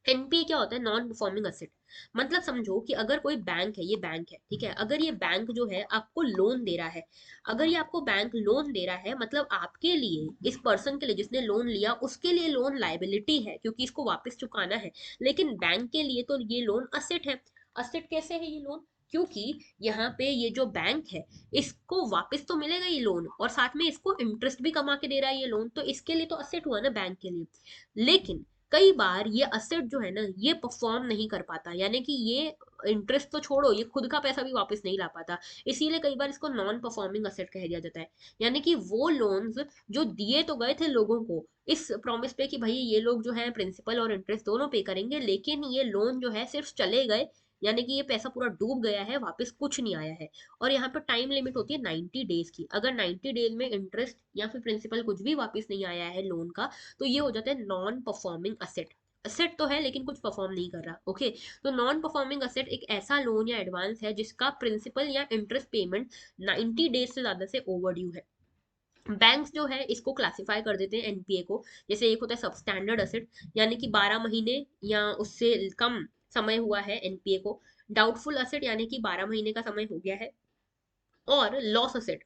एनपीए क्या होता है? Non performing asset. मतलब समझो कि अगर कोई बैंक है, ये बैंक है, ठीक है, अगर ये बैंक जो है आपको लोन दे रहा है, अगर ये आपको बैंक लोन दे रहा है, मतलब आपके लिए, इस पर्सन के लिए जिसने लोन लिया, उसके लिए लोन लाइबिलिटी है क्योंकि इसको वापस चुकाना है। लेकिन बैंक के लिए तो ये लोन असेट है। असेट कैसे है ये लोन? क्योंकि यहाँ पे ये जो बैंक है, इसको वापस तो मिलेगा ये लोन, और साथ में इसको इंटरेस्ट भी कमा के दे रहा है ये लोन, तो इसके लिए तो असेट हुआ ना बैंक के लिए। लेकिन कई बार ये असेट जो है ना, ये परफॉर्म नहीं कर पाता, यानी कि ये इंटरेस्ट तो छोड़ो, ये खुद का पैसा भी वापस नहीं ला पाता। इसीलिए कई बार इसको नॉन परफॉर्मिंग असेट कह दिया जाता है। यानी कि वो लोन्स जो दिए तो गए थे लोगों को इस प्रॉमिस पे कि भाई ये लोग जो है प्रिंसिपल और इंटरेस्ट दोनों पे करेंगे, लेकिन ये लोन जो है सिर्फ चले गए, यानी कि ये पैसा पूरा डूब गया है, वापस कुछ नहीं आया है। और यहाँ पर टाइम लिमिट होती है 90 डेज की। अगर 90 डेज में इंटरेस्ट या फिर प्रिंसिपल कुछ भी वापस नहीं आया है लोन का, तो ये हो जाता है नॉन परफॉर्मिंग असेट। असेट तो है लेकिन कुछ परफॉर्म नहीं कर रहा। ओके। तो नॉन परफॉर्मिंग असेट एक ऐसा लोन या एडवांस है जिसका प्रिंसिपल या इंटरेस्ट पेमेंट 90 डेज से ज्यादा से ओवरड्यू है। बैंक्स जो है इसको क्लासिफाई कर देते हैं एनपीए को। जैसे एक होता है सब स्टैंडर्ड असेट, यानी कि 12 महीने या उससे कम समय हुआ है एनपीए को। डाउटफुल असेट, यानी कि 12 महीने का समय हो गया है। और लॉस असेट,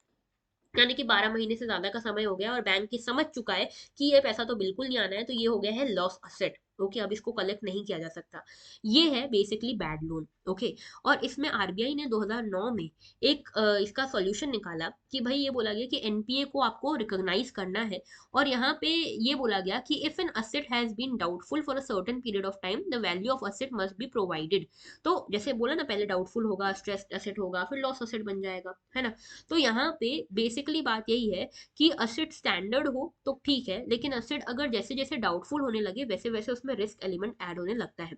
यानी कि 12 महीने से ज्यादा का समय हो गया और बैंक ये समझ चुका है कि ये पैसा तो बिल्कुल नहीं आना है, तो ये हो गया है लॉस असेट। ओके, अब इसको कलेक्ट नहीं किया जा सकता। ये है बेसिकली बैड लोन। ओके। और इसमें आरबीआई ने 2009 में एक इसका सॉल्यूशन निकाला कि भाई ये बोला गया कि एनपीए को आपको रिकॉग्नाइज करना है। और यहाँ पे ये बोला गया कि if an asset has been doubtful for a certain period of time, the value of asset must be provided. तो जैसे बोला ना, पहले डाउटफुल होगा, स्ट्रेस्ड असेट होगा, फिर लॉस असेट बन जाएगा, है ना। तो यहाँ पे बेसिकली बात यही है कि असेट स्टैंडर्ड हो तो ठीक है, लेकिन असेट अगर जैसे जैसे डाउटफुल होने लगे वैसे वैसे उसमें रिस्क एलिमेंट ऐड होने लगता है।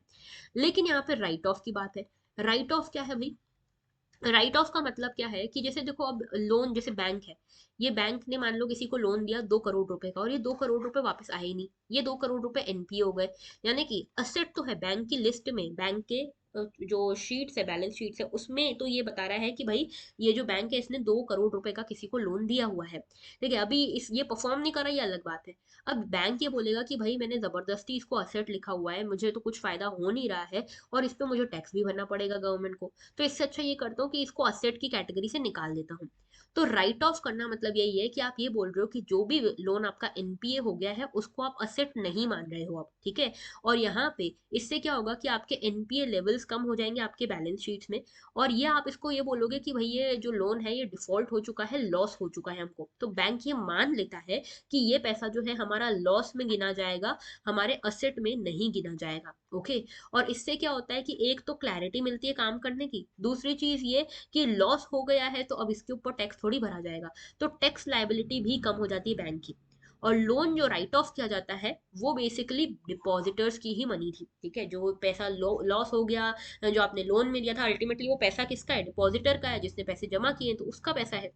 लेकिन यहाँ पे राइट ऑफ की बात है। राइट ऑफ क्या है भाई? राइट ऑफ का मतलब क्या है कि जैसे देखो, अब लोन, जैसे बैंक है, ये बैंक ने मान लो किसी को लोन दिया 2 करोड़ रुपए का, और ये 2 करोड़ रुपए वापस आए ही नहीं, ये 2 करोड़ रुपए एनपीए हो गए। यानी कि असेट तो है बैंक की लिस्ट में, बैंक के जो शीट्स है, बैलेंस शीट्स है, उसमें तो ये बता रहा है कि भाई ये जो बैंक है इसने 2 करोड़ रुपए का किसी को लोन दिया हुआ है। ठीक है, अभी इस ये परफॉर्म नहीं कर रहा, ये अलग बात है। अब बैंक ये बोलेगा कि भाई मैंने जबरदस्ती इसको असेट लिखा हुआ है, मुझे तो कुछ फायदा हो नहीं रहा है, और इस पे मुझे टैक्स भी भरना पड़ेगा गवर्नमेंट को, तो इससे अच्छा ये करता हूँ कि इसको असेट की कैटेगरी से निकाल देता हूँ। तो राइट ऑफ करना मतलब यही है कि आप ये बोल रहे हो कि जो भी लोन आपका एनपीए हो गया है उसको आप असेट नहीं मान रहे हो आप। ठीक है। और यहाँ पे इससे क्या होगा कि आपके एनपीए लेवल्स कम हो जाएंगे आपके बैलेंस शीट्स में, और ये आप इसको ये बोलोगे कि भाई ये जो लोन है ये डिफॉल्ट हो चुका है, लॉस हो चुका है हमको, तो बैंक ये मान लेता है कि ये पैसा जो है हमारा लॉस में गिना जाएगा, हमारे असेट में नहीं गिना जाएगा। ओके। और इससे क्या होता है कि एक तो क्लैरिटी मिलती है काम करने की, दूसरी चीज ये कि लॉस हो गया है तो अब इसके ऊपर टैक्स थोड़ी भरा जाएगा, तो टैक्स लायबिलिटी भी कम हो जाती है बैंक की। और लोन जो राइट ऑफ किया जाता है वो बेसिकली डिपॉजिटर्स की ही मनी थी। ठीक है, जो पैसा लॉस हो गया, जो आपने लोन में दिया था, अल्टीमेटली वो पैसा किसका है? डिपॉजिटर का है, जिसने पैसे जमा किए तो उसका पैसा है।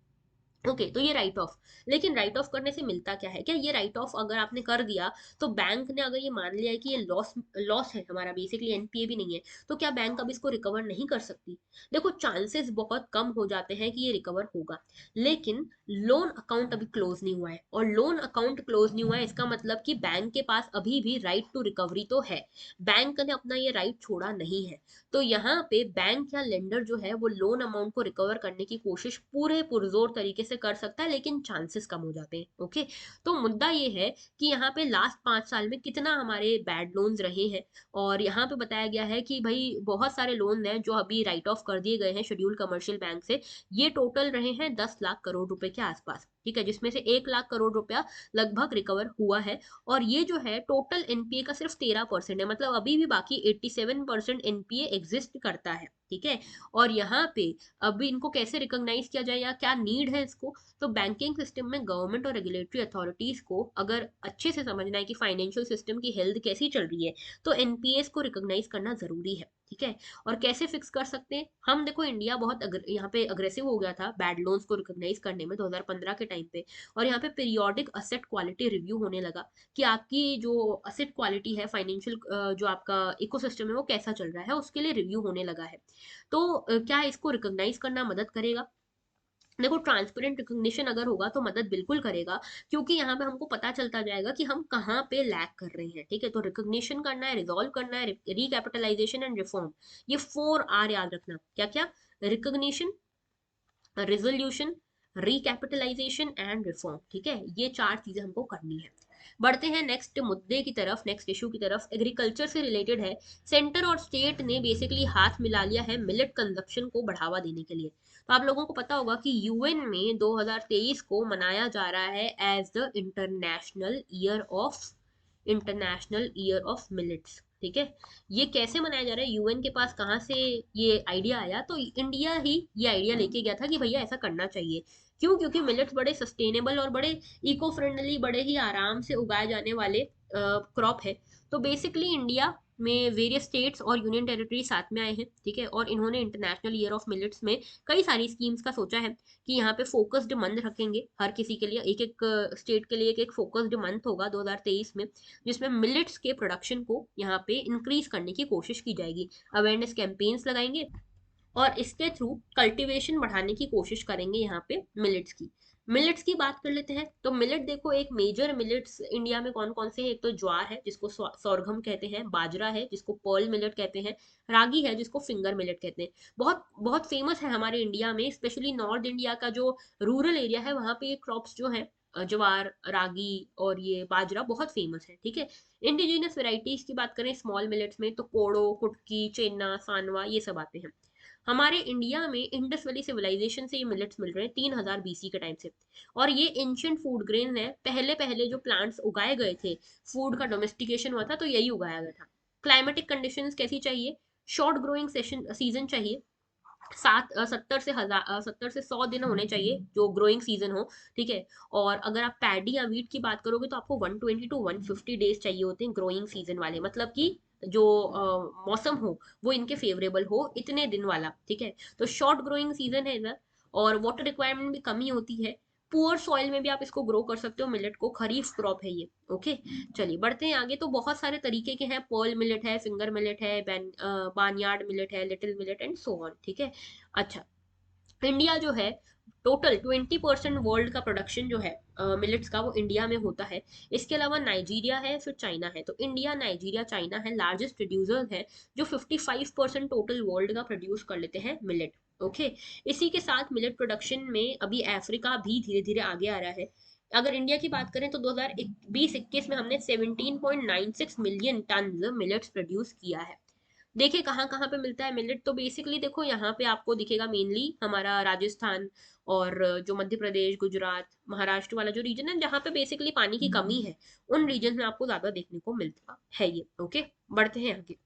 ओके। तो ये राइट ऑफ। लेकिन राइट ऑफ करने से मिलता क्या है? क्या ये राइट ऑफ अगर आपने कर दिया, तो बैंक ने अगर ये मान लिया है कि ये लॉस लॉस है हमारा, बेसिकली एनपीए भी नहीं है, तो क्या बैंक अब इसको रिकवर नहीं कर सकती? देखो, चांसेस बहुत कम हो जाते हैं कि ये रिकवर होगा। लेकिन लोन अकाउंट अभी क्लोज नहीं हुआ है, और लोन अकाउंट क्लोज नहीं हुआ है इसका मतलब कि बैंक के पास अभी भी राइट टू रिकवरी तो है, बैंक ने अपना ये राइट छोड़ा नहीं है। तो यहाँ पे बैंक या लेंडर जो है वो लोन अमाउंट को रिकवर करने की कोशिश पूरे पुरजोर तरीके से कर सकता है, लेकिन चांसेस कम हो जाते हैं। ओके। तो मुद्दा ये है कि यहाँ पे लास्ट 5 साल में कितना हमारे बैड लोन्स रहे हैं, और यहाँ पे बताया गया है कि भाई बहुत सारे लोन हैं जो अभी राइट ऑफ कर दिए गए हैं शेड्यूल कमर्शियल बैंक से। ये टोटल रहे हैं 10 लाख करोड़ रुपए के आसपास। ठीक है, जिसमें से 1 लाख करोड़ रुपया लगभग रिकवर हुआ है। और ये जो है टोटल एनपीए का सिर्फ 13% है, मतलब अभी भी बाकी 87% एनपीए एग्जिस्ट करता है, ठीक है। और यहाँ पे अभी इनको कैसे रिकॉग्नाइज किया जाए या क्या नीड है इसको, तो बैंकिंग सिस्टम में गवर्नमेंट और रेगुलेटरी अथॉरिटीज को अगर अच्छे से समझना है कि फाइनेंशियल सिस्टम की हेल्थ कैसी चल रही है, तो एनपीएस को रिकॉग्नाइज करना जरूरी है, ठीक है। और कैसे फिक्स कर सकते हैं हम, देखो इंडिया बहुत यहाँ पे अग्रेसिव हो गया था बैड लोन्स को रिकॉग्नाइज करने में 2015 के टाइम पे। और यहाँ पे पीरियोडिक असेट क्वालिटी रिव्यू होने लगा कि आपकी जो असेट क्वालिटी है, फाइनेंशियल जो आपका इकोसिस्टम है वो कैसा चल रहा है, उसके लिए रिव्यू होने लगा है। तो क्या इसको रिकॉग्नाइज करना मदद करेगा? देखो ट्रांसपेरेंट रिकॉग्निशन अगर होगा तो मदद बिल्कुल करेगा, क्योंकि यहाँ पे हमको पता चलता जाएगा कि हम कहाँ पे लैग कर रहे हैं, ठीक है। तो रिकॉग्निशन करना है, रिजॉल्व करना है, रिकैपिटलाइजेशन एंड रिफॉर्म, ये 4R याद रखना। क्या क्या? Recognition, resolution, recapitalisation and reform, ठीक है। ये 4 चीजें हमको करनी है। बढ़ते हैं नेक्स्ट मुद्दे की तरफ, नेक्स्ट इशू की तरफ, एग्रीकल्चर से रिलेटेड है। सेंटर और स्टेट ने बेसिकली हाथ मिला लिया है मिलेट कंजप्शन को बढ़ावा देने के लिए। तो आप लोगों को पता होगा कि यूएन में 2023 को मनाया जा रहा है as the international year of millets, ठीक है। ये कैसे मनाया जा रहा है, यूएन के पास कहाँ से ये आइडिया आया? तो इंडिया ही ये आइडिया लेके गया था कि भैया ऐसा करना चाहिए। क्यों? क्योंकि मिलेट्स बड़े सस्टेनेबल और बड़े इको फ्रेंडली, बड़े ही आराम से उगाए जाने वाले क्रॉप है। तो बेसिकली इंडिया में वेरियस स्टेट्स और यूनियन टेरिटरी साथ में आए हैं, ठीक है। और इन्होंने इंटरनेशनल ईयर ऑफ मिलेट्स में कई सारी स्कीम्स का सोचा है कि यहाँ पे फोकस्ड मंथ रखेंगे हर किसी के लिए, एक एक स्टेट के लिए एक एक फोकस्ड मंथ होगा 2023 में, जिसमें मिलेट्स के प्रोडक्शन को यहाँ पे इंक्रीज करने की कोशिश की जाएगी। अवेयरनेस कैंपेन्स लगाएंगे और इसके थ्रू कल्टीवेशन बढ़ाने की कोशिश करेंगे यहाँ पे मिलेट्स की बात कर लेते हैं। तो मिलेट देखो, एक मेजर मिलेट्स इंडिया में कौन कौन से हैं? एक तो ज्वार है जिसको सोरघम कहते हैं, बाजरा है जिसको पर्ल मिलेट कहते हैं, रागी है जिसको फिंगर मिलेट कहते हैं। बहुत बहुत फेमस है हमारे इंडिया में, स्पेशली नॉर्थ इंडिया का जो रूरल एरिया है वहाँ पे ये क्रॉप्स जो है ज्वार, रागी और ये बाजरा बहुत फेमस है, ठीक है। इंडिजिनियस वेराइटीज की बात करें स्मॉल मिलेट्स में, तो कोड़ो, कुटकी, चेन्ना, सानवा, ये सब आते हैं। हमारे इंडिया में इंडस वैली सिविलाइजेशन से ये मिलेट्स मिल रहे हैं 3000 बीसी के टाइम से। और ये एंशियंट फूड ग्रेन है, पहले पहले जो प्लांट्स उगाए गए थे, फूड का डोमेस्टिकेशन हुआ था तो यही उगाया गया था। क्लाइमेटिक कंडीशंस कैसी चाहिए? शॉर्ट ग्रोइंग सेशन सीजन चाहिए, 70 से 100 दिन होने चाहिए जो ग्रोइंग सीजन हो, ठीक है। और अगर आप पैडी या वीट की बात करोगे तो आपको 120 to 150 डेज चाहिए होते हैं ग्रोइंग सीजन वाले, मतलब कि जो मौसम हो वो इनके फेवरेबल हो इतने दिन वाला, ठीक है। तो शॉर्ट ग्रोइंग सीजन है इधर। और वाटर रिक्वायरमेंट भी कमी होती है, पुअर सॉइल में भी आप इसको ग्रो कर सकते हो, मिलेट को, खरीफ क्रॉप है ये, ओके। चलिए बढ़ते हैं आगे। तो बहुत सारे तरीके के हैं, पर्ल मिलेट है, फिंगर मिलेट है, बानयार्ड मिलेट है, little millet and so on, ठीक है। अच्छा, इंडिया जो है टोटल 20% वर्ल्ड का प्रोडक्शन जो है मिलेट्स का वो इंडिया में होता है। इसके अलावा नाइजीरिया है, फिर चाइना है। तो इंडिया, नाइजीरिया, चाइना है लार्जेस्ट प्रोड्यूसर है, जो 55% टोटल वर्ल्ड का प्रोड्यूस कर लेते हैं मिलेट, ओके। इसी के साथ मिलेट प्रोडक्शन में अभी अफ्रीका भी धीरे धीरे आगे आ रहा है। अगर इंडिया की बात करें तो 2020-21 में हमने 17.96 मिलियन टन मिलेट्स प्रोड्यूस किया है। देखिए कहाँ कहाँ पे मिलता है मिलेट, तो बेसिकली देखो यहाँ पे आपको दिखेगा मेनली हमारा राजस्थान और जो मध्य प्रदेश, गुजरात, महाराष्ट्र वाला जो रीजन है जहाँ पे बेसिकली पानी की कमी है, उन रीजन में आपको ज्यादा देखने को मिलता है ये, ओके। बढ़ते हैं आगे।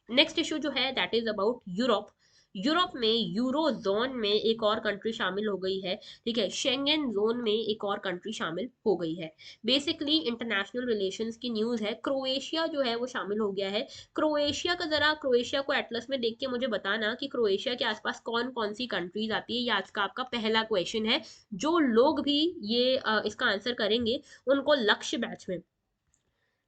नेक्स्ट इशू जो है that is about Europe. Europe में यूरो जोन में एक और कंट्री शामिल हो गई है, ठीक है। शेंगेन जोन में एक और कंट्री शामिल हो गई है। बेसिकली इंटरनेशनल रिलेशंस की न्यूज है, क्रोएशिया जो है वो शामिल हो गया है। क्रोएशिया का जरा, क्रोएशिया को एटलस में देख के मुझे बताना कि क्रोएशिया के आसपास कौन कौन सी कंट्रीज आती है, ये आज का आपका पहला क्वेश्चन है। जो लोग भी ये इसका आंसर करेंगे उनको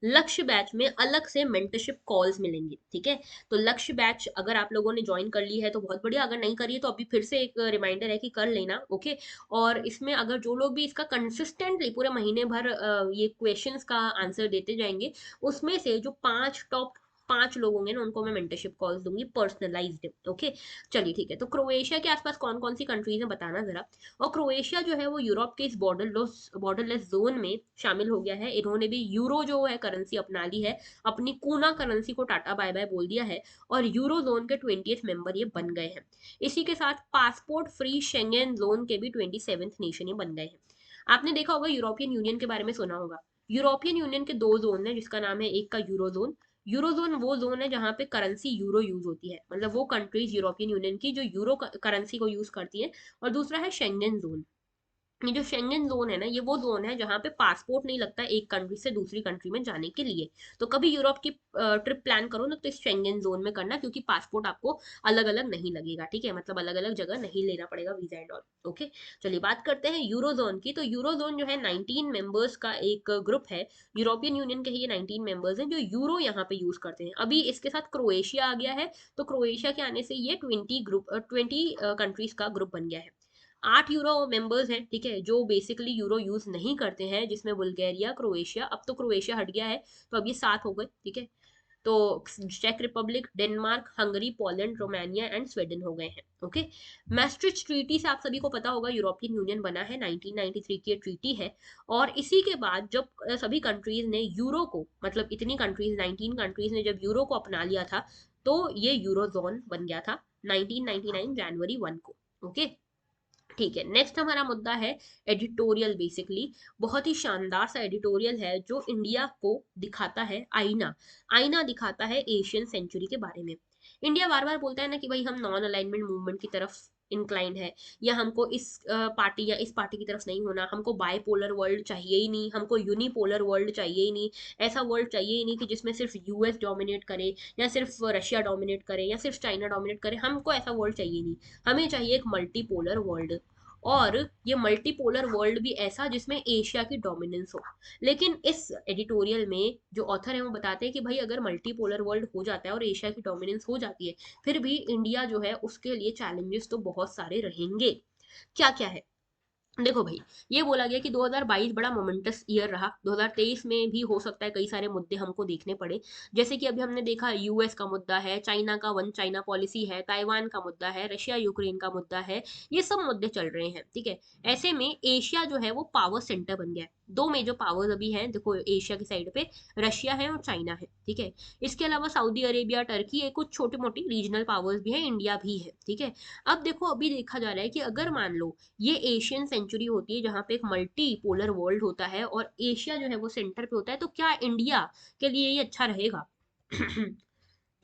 लक्ष्य बैच में अलग से मेंटरशिप कॉल्स मिलेंगी, ठीक है। तो लक्ष्य बैच अगर आप लोगों ने ज्वाइन कर ली है तो बहुत बढ़िया, अगर नहीं करी है तो अभी फिर से एक रिमाइंडर है कि कर लेना, ओके। और इसमें अगर जो लोग भी इसका कंसिस्टेंटली पूरे महीने भर ये क्वेश्चंस का आंसर देते जाएंगे, उसमें से जो टॉप 5 लोग होंगे ना उनको मैं मेंटरशिप कॉल्स दूंगी, पर्सनलाइज्ड, ओके। चलिए ठीक है। तो क्रोएशिया के आसपास कौन कौन सी कंट्रीज है बताना जरा। और क्रोएशिया जो है वो यूरोप के इस बॉर्डरलेस जोन में शामिल हो गया है। इन्होंने भी यूरो जो है करेंसी अपना ली है, अपनी कूना करेंसी को टाटा बाय बाय बोल दिया है, और यूरो जोन के 20th मेंबर ये बन गए हैं। इसी के साथ पासपोर्ट फ्री शेंगेन जोन के भी 27th नेशन ये बन गए हैं। आपने देखा होगा यूरोपियन यूनियन के बारे में सुना होगा। यूरोपियन यूनियन के दो जोन है, जिसका नाम है, एक का यूरो जोन। यूरो जोन वो जोन है जहाँ पे करेंसी यूरो यूज होती है, मतलब वो कंट्रीज यूरोपियन यूनियन की जो यूरो करेंसी को यूज करती है। और दूसरा है शेंगन जोन। ये जो शेंगन जोन है ना, ये वो जोन है जहाँ पे पासपोर्ट नहीं लगता एक कंट्री से दूसरी कंट्री में जाने के लिए। तो कभी यूरोप की ट्रिप प्लान करो ना, तो इस शेंगन जोन में करना, क्योंकि पासपोर्ट आपको अलग अलग नहीं लगेगा, ठीक है, मतलब अलग अलग जगह नहीं लेना पड़ेगा वीजा एंड ऑल। ओके, चलिए बात करते हैं यूरो जोन की। तो यूरो जोन जो है 19 मेंबर्स का एक ग्रुप है। यूरोपियन यूनियन के ही ये 19 मेंबर्स हैं जो यूरो यहाँ पे यूज करते हैं। अभी इसके साथ क्रोएशिया आ गया है, तो क्रोएशिया के आने से ये 20 कंट्रीज का ग्रुप बन गया है। 8 यूरो मेंबर्स हैं, ठीक है, जो बेसिकली यूरो यूज नहीं करते हैं, जिसमें बुल्गारिया, क्रोएशिया, अब तो क्रोएशिया हट गया है, तो अब ये 7 हो गए, ठीक है। तो चेक Republic, Denmark, Hungary, Poland, Romania and Sweden हो गए हैं। ओके, मैस्ट्रिच ट्रीटी से आप सभी को पता होगा यूरोपियन यूनियन बना है, 1993 की ट्रीटी है। और इसी के बाद जब सभी कंट्रीज ने यूरो को, मतलब इतनी कंट्रीज, 19 कंट्रीज ने जब यूरो को अपना लिया था, तो ये यूरो जोन बन गया था 1999 जनवरी 1 को। ओके, ठीक है, नेक्स्ट हमारा मुद्दा है एडिटोरियल। बेसिकली बहुत ही शानदार सा एडिटोरियल है जो इंडिया को दिखाता है आईना। आईना दिखाता है एशियन सेंचुरी के बारे में। इंडिया बार बार बोलता है ना कि भाई हम नॉन अलाइनमेंट मूवमेंट की तरफ इंक्लाइंड है, या हमको इस पार्टी या इस पार्टी की तरफ नहीं होना, हमको बायपोलर वर्ल्ड चाहिए ही नहीं, हमको यूनिपोलर वर्ल्ड चाहिए ही नहीं। ऐसा वर्ल्ड चाहिए ही नहीं कि जिसमें सिर्फ यूएस डोमिनेट करे, या सिर्फ रशिया डोमिनेट करे, या सिर्फ चाइना डोमिनेट करे, हमको ऐसा वर्ल्ड चाहिए नहीं। हमें चाहिए एक मल्टीपोलर वर्ल्ड। और ये मल्टीपोलर वर्ल्ड भी ऐसा जिसमें एशिया की डोमिनेंस हो। लेकिन इस एडिटोरियल में जो ऑथर है वो बताते हैं कि भाई अगर मल्टीपोलर वर्ल्ड हो जाता है और एशिया की डोमिनेंस हो जाती है, फिर भी इंडिया जो है उसके लिए चैलेंजेस तो बहुत सारे रहेंगे। क्या क्या है, देखो भाई, ये बोला गया कि 2022 बड़ा मोमेंटस ईयर रहा। 2023 में भी हो सकता है कई सारे मुद्दे हमको देखने पड़े, जैसे कि अभी हमने देखा यूएस का मुद्दा है, चाइना का वन चाइना पॉलिसी है, ताइवान का मुद्दा है, रशिया यूक्रेन का मुद्दा है। ये सब मुद्दे चल रहे हैं, ठीक है। ऐसे में एशिया जो है वो पावर सेंटर बन गया है। दो मेजर पावर्स अभी हैं, देखो एशिया की साइड पे रशिया है और चाइना है, ठीक है। इसके अलावा सऊदी अरेबिया, टर्की, ये कुछ छोटी मोटी रीजनल पावर्स भी हैं, इंडिया भी है, ठीक है। अब देखो, अभी देखा जा रहा है कि अगर मान लो ये एशियन सेंचुरी होती है जहां पे एक मल्टी पोलर वर्ल्ड होता है और एशिया जो है वो सेंटर पे होता है, तो क्या इंडिया के लिए ये अच्छा रहेगा?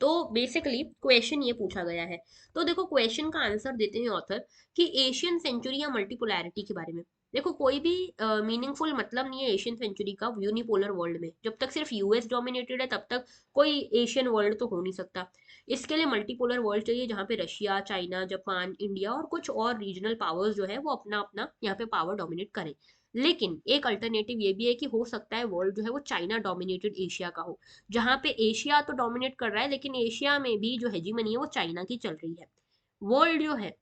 तो बेसिकली क्वेश्चन ये पूछा गया है। तो देखो, क्वेश्चन का आंसर देते हैं ऑथर कि एशियन सेंचुरी या मल्टीपोलैरिटी के बारे में। देखो, कोई भी मीनिंगफुल मतलब नहीं है एशियन सेंचुरी का यूनिपोलर वर्ल्ड में। जब तक सिर्फ यूएस डोमिनेटेड है तब तक कोई एशियन वर्ल्ड तो हो नहीं सकता। इसके लिए मल्टीपोलर वर्ल्ड चाहिए जहाँ पे रशिया, चाइना, जापान, इंडिया और कुछ और रीजनल पावर्स जो है वो अपना अपना यहाँ पे पावर डोमिनेट करें। लेकिन एक अल्टरनेटिव ये भी है कि हो सकता है वर्ल्ड जो है वो चाइना डोमिनेटेड एशिया का हो, जहाँ पे एशिया तो डोमिनेट कर रहा है लेकिन एशिया में भी जो हेजीमनी है वो चाइना की चल रही है। वर्ल्ड जो है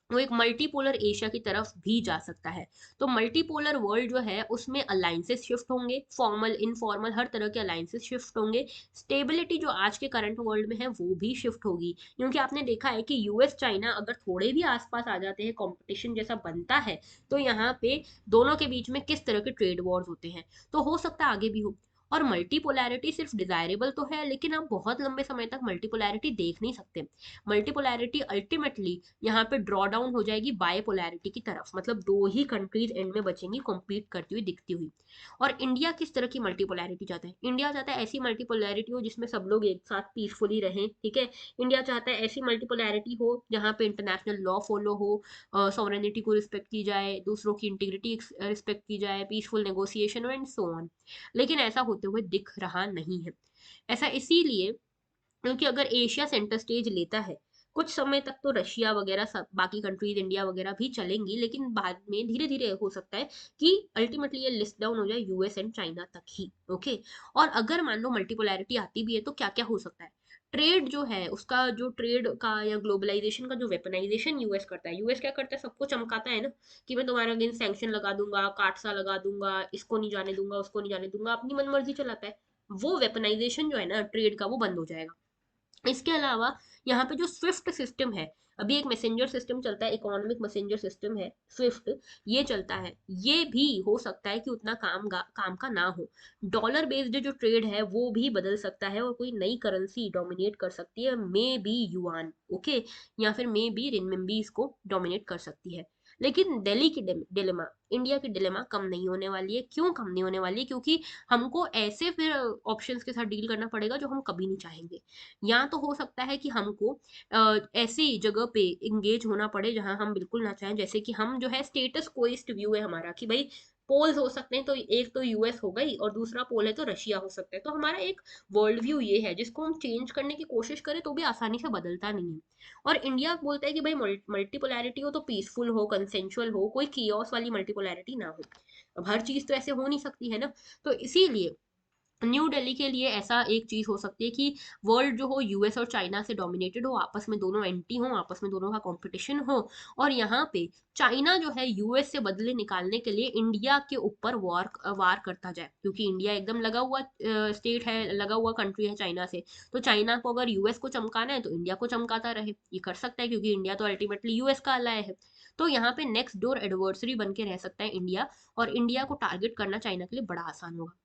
वो एक मल्टीपोलर एशिया की तरफ भी जा सकता है। तो मल्टीपोलर वर्ल्ड जो है उसमें अलायंसेस शिफ्ट होंगे, फॉर्मल इनफॉर्मल हर तरह के अलायंसेस शिफ्ट होंगे। स्टेबिलिटी जो आज के करंट वर्ल्ड में है वो भी शिफ्ट होगी, क्योंकि आपने देखा है कि यूएस चाइना अगर थोड़े भी आसपास आ जाते हैं, कंपटीशन जैसा बनता है, तो यहाँ पे दोनों के बीच में किस तरह के ट्रेड वॉर्स होते हैं। तो हो सकता है आगे भी हो। और मल्टीपोलैरिटी सिर्फ डिजायरेबल तो है, लेकिन आप बहुत लंबे समय तक मल्टीपोलैरिटी देख नहीं सकते। मल्टीपोलैरिटी अल्टीमेटली यहाँ पे ड्रॉ डाउन हो जाएगी बायपोलैरिटी की तरफ, मतलब दो ही कंट्रीज एंड में बचेंगी कॉम्पीट करती हुई दिखती हुई। और इंडिया किस तरह की मल्टीपोलैरिटी चाहता है? इंडिया चाहता है ऐसी मल्टीपोलैरिटी हो जिसमें सब लोग एक साथ पीसफुली रहें, ठीक है। इंडिया चाहता है ऐसी मल्टीपोलैरिटी हो जहाँ पे इंटरनेशनल लॉ फॉलो हो, सॉवरेनिटी को रिस्पेक्ट की जाए, दूसरों की इंटीग्रिटी रिस्पेक्ट की जाए, peaceful negotiation and so on. लेकिन ऐसा होते हुए दिख रहा नहीं है। ऐसा इसीलिए क्योंकि अगर एशिया सेंटर स्टेज लेता है, कुछ समय तक तो रशिया वगैरह सब बाकी कंट्रीज, इंडिया वगैरह भी चलेंगी, लेकिन बाद में धीरे धीरे हो सकता है कि अल्टीमेटली ये लिस्ट डाउन हो जाए यूएस एंड चाइना तक ही। ओके, और अगर मान लो मल्टीपोलैरिटी आती भी है तो क्या क्या हो सकता है? ट्रेड जो है उसका, जो ट्रेड का या ग्लोबलाइजेशन का जो वेपनाइजेशन यूएस करता है, यूएस क्या करता है, सबको चमकाता है ना कि मैं तुम्हारे अगेंस्ट सैंक्शन लगा दूंगा, काटसा लगा दूंगा, इसको नहीं जाने दूंगा, उसको नहीं जाने दूंगा, अपनी मनमर्जी चलाता है। वो वेपनाइजेशन जो है ना ट्रेड का, वो बंद हो जाएगा। इसके अलावा यहाँ पे जो स्विफ्ट सिस्टम है, अभी एक मैसेंजर सिस्टम चलता है, इकोनॉमिक मैसेंजर सिस्टम है स्विफ्ट, ये चलता है, ये भी हो सकता है कि उतना काम का ना हो। डॉलर बेस्ड जो ट्रेड है वो भी बदल सकता है और कोई नई करेंसी डोमिनेट कर सकती है, मे बी युआन, ओके, या फिर मे बी रिनमिंबी इसको डोमिनेट कर सकती है। लेकिन दिल्ली की डिलेमा, इंडिया की डिलेमा कम नहीं होने वाली है। क्यों कम नहीं होने वाली है? क्योंकि हमको ऐसे फिर ऑप्शंस के साथ डील करना पड़ेगा जो हम कभी नहीं चाहेंगे। या तो हो सकता है कि हमको ऐसी जगह पे एंगेज होना पड़े जहां हम बिल्कुल ना चाहें, जैसे कि हम जो है स्टेटस कोइस्ट व्यू है हमारा कि भाई पोल्स हो सकते हैं, तो एक तो यूएस हो गई और दूसरा पोल है तो रशिया हो सकता है। तो हमारा एक वर्ल्ड व्यू ये है जिसको हम चेंज करने की कोशिश करें तो भी आसानी से बदलता नहीं है। और इंडिया बोलता है कि भाई मल्टीपोलैरिटी हो तो पीसफुल हो, कंसेंशुअल हो, कोई कियोस वाली मल्टीपोलैरिटी ना हो। अब हर चीज तो ऐसे हो नहीं सकती है ना। तो इसीलिए न्यू दिल्ली के लिए ऐसा एक चीज हो सकती है कि वर्ल्ड जो हो यूएस और चाइना से डोमिनेटेड हो, आपस में दोनों एंटी हो, आपस में दोनों का कंपटीशन हो। और यहाँ पे चाइना जो है यूएस से बदले निकालने के लिए इंडिया के ऊपर वार करता जाए, क्योंकि इंडिया एकदम लगा हुआ स्टेट है, लगा हुआ कंट्री है चाइना से। तो चाइना को अगर यूएस को चमकाना है तो इंडिया को चमकाता रहे, ये कर सकता है क्योंकि इंडिया तो अल्टीमेटली यूएस का अलाय है। तो यहाँ पे नेक्स्ट डोर एडवर्सरी बन के रह सकता है इंडिया, और इंडिया को टारगेट करना चाइना के लिए बड़ा आसान होगा।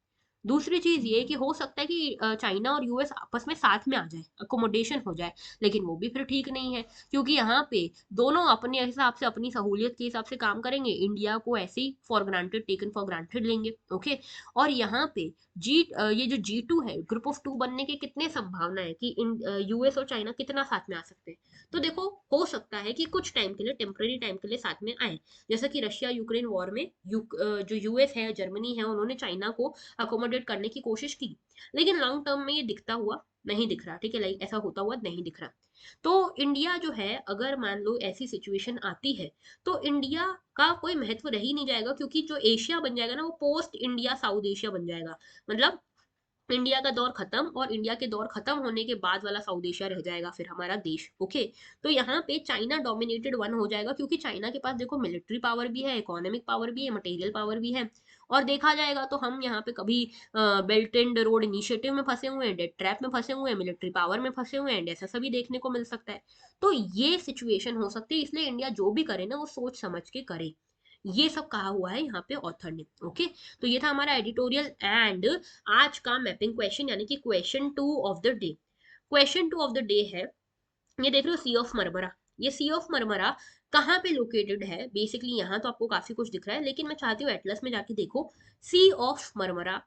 दूसरी चीज ये कि हो सकता है कि चाइना और यूएस आपस में साथ में आ जाए, अकोमोडेशन हो जाए, लेकिन वो भी फिर ठीक नहीं है, क्योंकि यहाँ पे दोनों अपने हिसाब से, अपनी सहूलियत के हिसाब से काम करेंगे, इंडिया को ऐसे ही for granted, taken for granted लेंगे। ओके। और यहाँ पे ये जो G2 है, ग्रुप ऑफ टू बनने की कितने संभावना है कि यूएस और चाइना कितना साथ में आ सकते हैं? तो देखो, हो सकता है कि कुछ टाइम के लिए, टेम्पररी टाइम के लिए साथ में आए, जैसा कि रशिया यूक्रेन वॉर में जो यूएस है, जर्मनी है, उन्होंने चाइना को अकोमोडेट करने की कोशिश की। लेकिन लॉन्ग टर्म में ये दिखता हुआ नहीं दिख रहा, ठीक है, लाइक ऐसा होता हुआ नहीं दिख रहा। तो इंडिया जो है, अगर मान लो ऐसी सिचुएशन आती है, तो इंडिया का कोई महत्व रह ही नहीं जाएगा, क्योंकि जो एशिया बन जाएगा ना, वो पोस्ट इंडिया साउथ एशिया बन जाएगा। मतलब इंडिया का दौर खत्म, और इंडिया के दौर खत्म होने के बाद वाला साउथ एशिया रह जाएगा फिर हमारा देश। ओके। तो यहाँ पे चाइना डोमिनेटेड वन हो जाएगा, क्योंकि चाइना के पास देखो मिलिट्री पावर भी है, इकोनॉमिक पावर भी है, मटेरियल पावर भी है। और देखा जाएगा तो हम यहाँ पे कभी बेल्ट एंड रोड इनिशिएटिव में फंसे हुए हैं, डेट ट्रैप में फंसे हुए हैं, मिलिट्री पावर में फंसे हुए हैं, ऐसा सभी देखने को मिल सकता है। तो ये सिचुएशन हो सकती है, इसलिए इंडिया जो भी करे ना वो सोच समझ के करे। ये सब कहा हुआ है यहाँ पे ऑथर ने। ओके। तो ये था हमारा एडिटोरियल एंड आज का मैपिंग क्वेश्चन, यानी कि question 2 of the day. Question 2 of the day है, ये देख रहे हो, सी ऑफ मरमरा। ये सी ऑफ मरमरा कहाँ पे लोकेटेड है? बेसिकली यहाँ तो आपको काफी कुछ दिख रहा है, लेकिन मैं चाहती हूँ एटलस में जाके देखो सी ऑफ मरमरा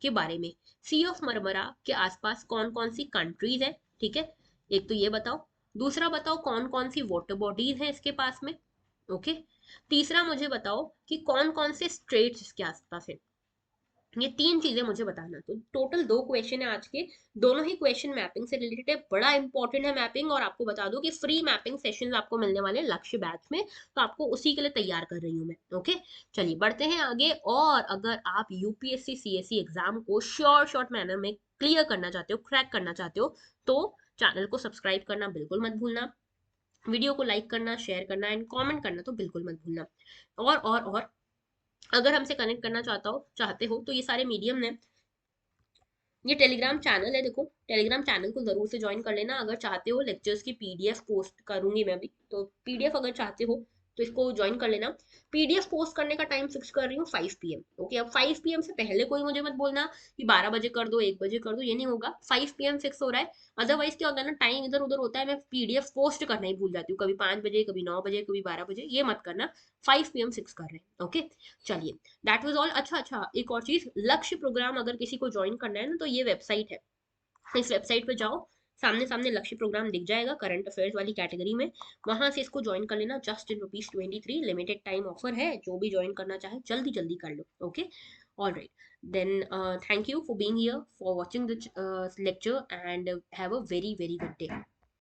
के बारे में। सी ऑफ मरमरा के आसपास कौन कौन सी कंट्रीज है, ठीक है, एक तो ये बताओ। दूसरा बताओ कौन कौन सी वाटर बॉडीज है इसके पास में। ओके। तीसरा मुझे बताओ कि कौन कौन से स्ट्रेट्स इसके आसपास है। ये तीन चीजें मुझे बताना। तो टोटल दो क्वेश्चन है आज के, दोनों ही क्वेश्चन मैपिंग से रिलेटेड है, बड़ा इंपॉर्टेंट है मैपिंग। और आपको बता दूं कि फ्री मैपिंग सेशन आपको मिलने वाले हैं लक्ष्य बैच में, तो आपको उसी के लिए तैयार कर रही हूँ मैं। ओके। चलिए बढ़ते हैं आगे। और अगर आप यूपीएससी सीएससी एग्जाम को शॉर्ट मैनर में क्लियर करना चाहते हो, क्रैक करना चाहते हो, तो चैनल को सब्सक्राइब करना बिल्कुल मत भूलना, वीडियो को लाइक करना, शेयर करना एंड कमेंट करना तो बिल्कुल मत भूलना। और अगर हमसे कनेक्ट करना चाहते हो तो ये सारे मीडियम ने, ये टेलीग्राम चैनल है, देखो टेलीग्राम चैनल को जरूर से ज्वाइन कर लेना। अगर चाहते हो लेक्चर्स की पीडीएफ पोस्ट करूंगी मैं भी, तो पीडीएफ अगर चाहते हो तो इसको ज्वाइन कर लेना। पीडीएफ पोस्ट करने का टाइम फिक्स कर रही हूँ 5 PM। ओके। अब 5 PM से पहले कोई मुझे मत बोलना कि 12 बजे कर दो, 1 बजे कर दो, ये नहीं होगा। 5 PM फिक्स हो रहा है। अदरवाइज क्या होता है ना, टाइम इधर उधर होता है, मैं पीडीएफ पोस्ट करना ही भूल जाती हूँ, कभी 5 बजे, कभी 9 बजे, कभी 12 बजे, ये मत करना। 5 PM फिक्स कर रहे हैं। ओके। चलिए, दैट वाज ऑल। अच्छा, एक और चीज, लक्ष्य प्रोग्राम अगर किसी को ज्वाइन करना है ना, तो ये वेबसाइट है, इस वेबसाइट पे जाओ, सामने सामने लक्ष्य प्रोग्राम दिख जाएगा करंट अफेयर्स वाली कैटेगरी में, वहां से इसको ज्वाइन कर लेना। Just in ₹23, limited time offer है, जो भी ज्वाइन करना चाहे जल्दी जल्दी कर लो। Okay. All right, then thank you for being here, for watching the lecture, and have a very very good day.